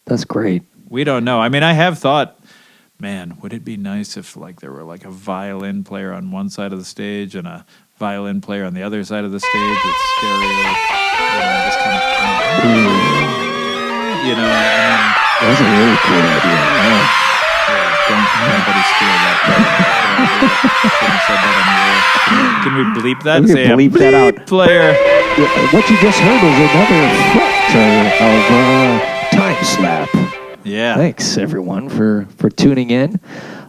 that's great. We don't know. I mean, I have thought, man, would it be nice if there were a violin player on one side of the stage and a violin player on the other side of the stage with stereo, just kind of, That's a really cool idea. Don't anybody steal that. Can we bleep that? We can bleep that out. Player. What you just heard was another front of Time Slap. Yeah. Thanks everyone for tuning in.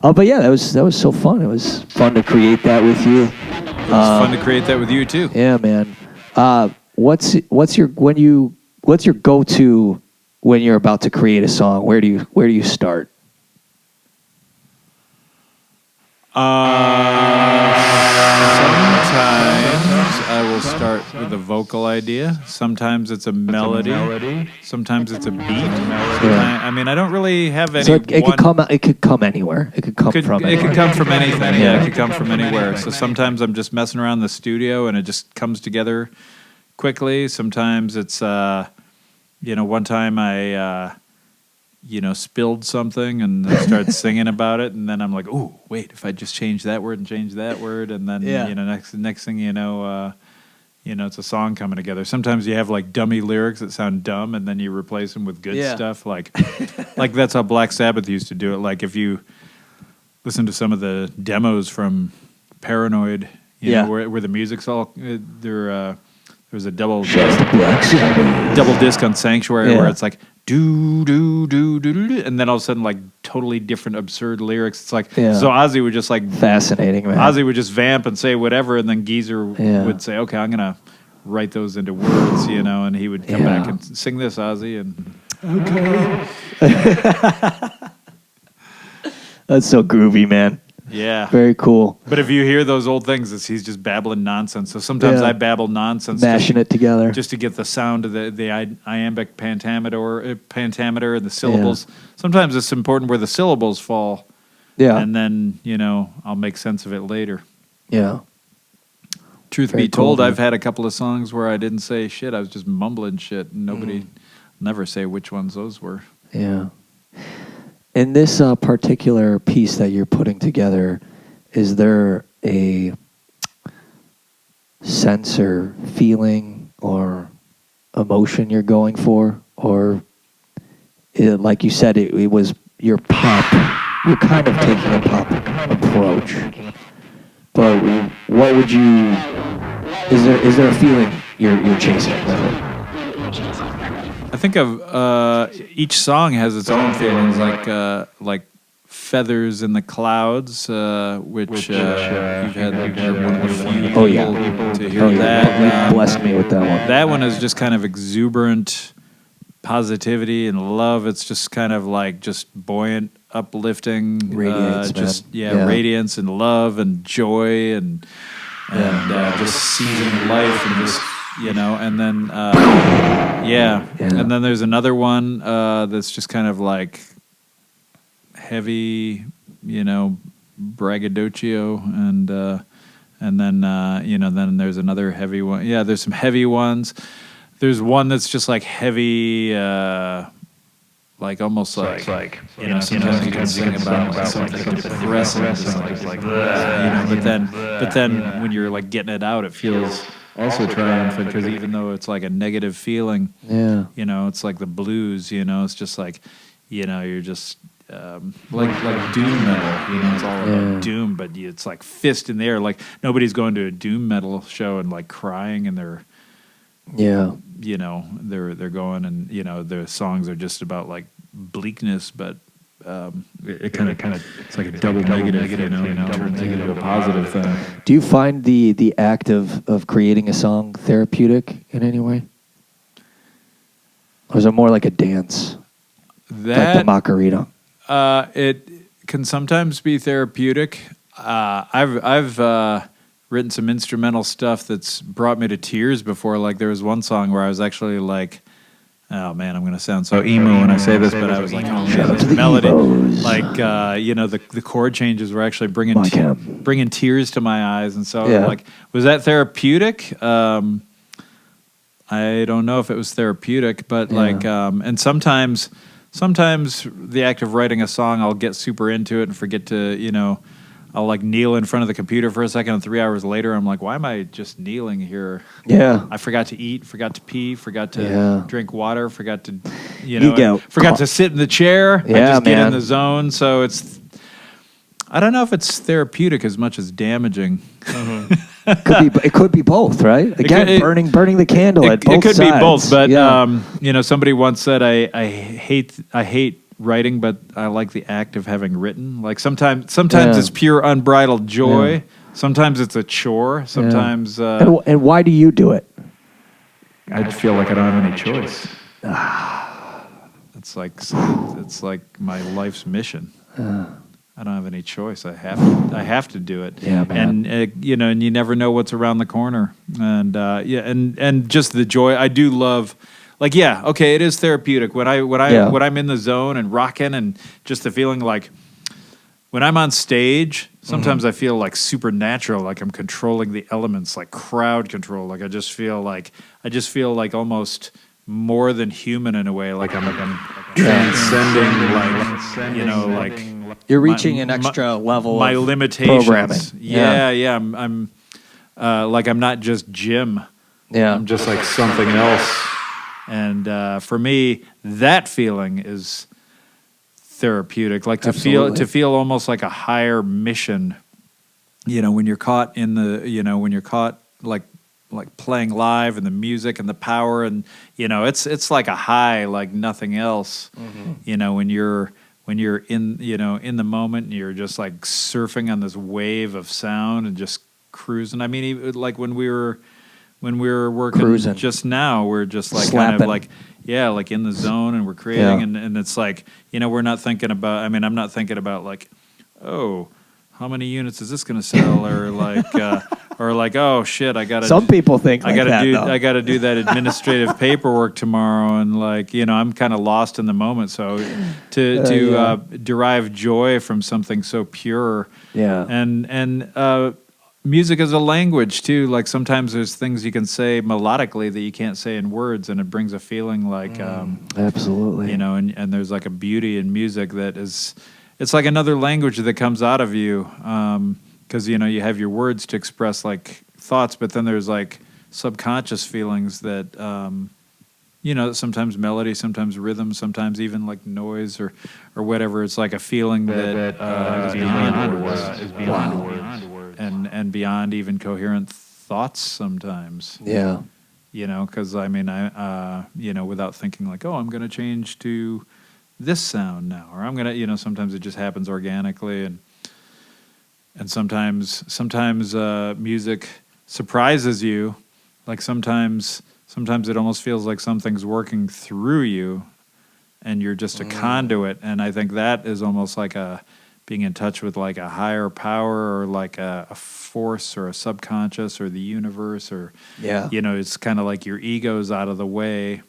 But yeah, that was so fun. It was fun to create that with you. It was fun to create that with you too. Yeah, man. What's your go-to when you're about to create a song? Where do you start? Sometimes I will start with a vocal idea. Sometimes it's a melody. Sometimes it's a beat. I mean, I don't really have any. So it could come anywhere. It could come from anywhere. It could come from anything. Yeah, it could come from anywhere. So sometimes I'm just messing around in the studio and it just comes together quickly. Sometimes it's one time I spilled something and I started singing about it, and then I'm like, oh, wait, if I just change that word and change that word, and then next thing it's a song coming together. Sometimes you have dummy lyrics that sound dumb, and then you replace them with good stuff. Like that's how Black Sabbath used to do it. Like if you listen to some of the demos from Paranoid, where the music's all there's a double disc on Sanctuary where it's like do do do do do, do, and then all of a sudden like totally different absurd lyrics. It's like Yeah. so Ozzy would just like Fascinating, man. Ozzy would just vamp and say whatever, and then Geezer Yeah. would say, "Okay, I'm gonna write those into words," and he would come back and sing this, Ozzy, and That's so groovy, man. yeah, Very cool. But if you hear those old things, he's just babbling nonsense. So sometimes Yeah. I babble nonsense, Mashing it together. just to get the sound of the iambic pentameter and the syllables. Sometimes it's important where the syllables fall, Yeah. and then I'll make sense of it later. Yeah. Truth Very be told, cool, man. I've had a couple of songs where I didn't say shit. I was just mumbling shit, and nobody never say which ones those were. Yeah. In this particular piece that you're putting together, is there a sense or feeling or emotion you're going for? Or, like you said, it was your pop. You're kind of taking a pop approach. But what would you... Is there a feeling you're chasing with it? I think of each song has its own feelings, like "Feathers in the Clouds," which you've had one of the few people to hear that. You blessed me with that one. That one is just kind of exuberant positivity and love. It's just kind of like just buoyant, uplifting, Radiance, just man. radiance and love and joy and just seizing life and just and then and then there's another one that's just kind of like heavy, braggadocio, and then then there's another heavy one. Yeah, there's some heavy ones. There's one that's just like heavy, like almost like sometimes you can sing about like something depressing, but then when you're like getting it out, it feels also triumphant because even though it's like a negative feeling, it's like the blues, it's just like, you're just like doom metal, it's all about doom, but it's like fist in the air. Like nobody's going to a doom metal show and like crying and they're they're going and their songs are just about like bleakness, but it kind of it's like a double negative, turns into a positive thing. Do you find the act of creating a song therapeutic in any way? Or is it more like a dance? Like the Macarena? It can sometimes be therapeutic. I've written some instrumental stuff that's brought me to tears before. Like there was one song where I was actually like, oh man, I'm going to sound so emo when I say this, but I was like, oh man, this melody, like, the chord changes were actually bringing tears to my eyes. And so like, was that therapeutic? I don't know if it was therapeutic, but like, and sometimes the act of writing a song, I'll get super into it and forget to, I'll like kneel in front of the computer for a second, and 3 hours later, I'm like, why am I just kneeling here? Yeah. I forgot to eat, forgot to pee, forgot to drink water, forgot to, forgot to sit in the chair. Yeah, I just get in man. the zone. So I don't know if it's therapeutic as much as damaging. It could be both, right? Again, burning the candle at both sides. It could be both, but somebody once said, I hate writing, but I like the act of having written. Like sometimes it's pure unbridled joy. Yeah. Sometimes it's a chore. Sometimes. And why do you do it? I feel like I don't have any choice. It's like my life's mission. I don't have any choice. I have to do it. Yeah, man. And and you never know what's around the corner. And and just the joy. I do love. Like, it is therapeutic when I'm in the zone and rocking, and just the feeling like when I'm on stage, sometimes I feel like supernatural, like I'm controlling the elements, like crowd control. Like I just feel like almost more than human in a way. Like I'm transcending, like you're reaching an extra level my of limitations. Programming. Yeah. I'm like I'm not just Jim. Yeah. I'm just like something else. And for me, that feeling is therapeutic. Like to feel almost like a higher mission. When you're caught in the, when you're caught like like playing live and the music and the power, and it's like a high like nothing else. When you're in in the moment and you're just like surfing on this wave of sound and just cruising. I mean, even, like when we were working Cruising. just now, we're just like Slapping. kind of like like in the zone, and we're creating, and it's like we're not thinking about. I mean, I'm not thinking about like, oh, how many units is this going to sell, or like, oh shit, I gotta. Some people think like that, though. I gotta do that administrative paperwork tomorrow, and like I'm kind of lost in the moment. So to derive joy from something so pure, and music is a language too. Like sometimes there's things you can say melodically that you can't say in words, and it brings a feeling like absolutely. And there's like a beauty in music that is. It's like another language that comes out of you, because you have your words to express like thoughts, but then there's like subconscious feelings that sometimes melody, sometimes rhythm, sometimes even like noise or whatever. It's like a feeling that is beyond words, and beyond even coherent thoughts sometimes. Yeah. Because I mean, without thinking like, oh, I'm going to change to this sound now, or I'm gonna, sometimes it just happens organically, and sometimes music surprises you, like sometimes it almost feels like something's working through you, and you're just a conduit, and I think that is almost like being in touch with like a higher power, or like a force, or a subconscious, or the universe, or it's kind of like your ego's out of the way,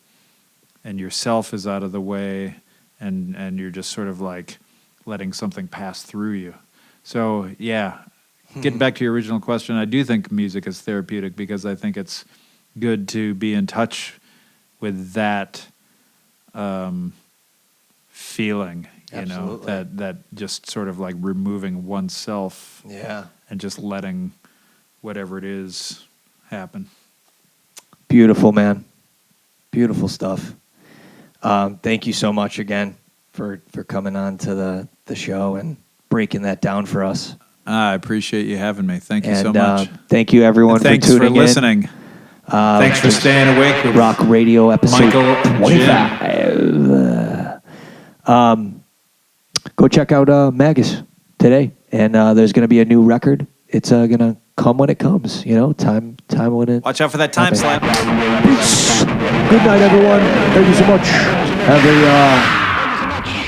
and yourself is out of the way. And you're just sort of like letting something pass through you. So getting back to your original question, I do think music is therapeutic, because I think it's good to be in touch with that feeling, that just sort of like removing oneself, and just letting whatever it is happen. Beautiful, man. Beautiful stuff. Thank you so much again for coming on to the show and breaking that down for us. I appreciate you having me. Thank you so much. Thank you, everyone, for tuning in. Thanks for listening. Thanks for staying awake with Rawk Radio episode Michael 25. Go check out Magas today, and there's going to be a new record. It's going to come when it comes. Time when it. Watch out for that time slap. Peace. Good night, everyone. Thank you so much. Have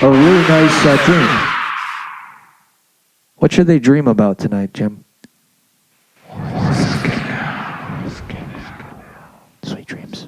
a really nice dream. What should they dream about tonight, Jim? Sweet dreams.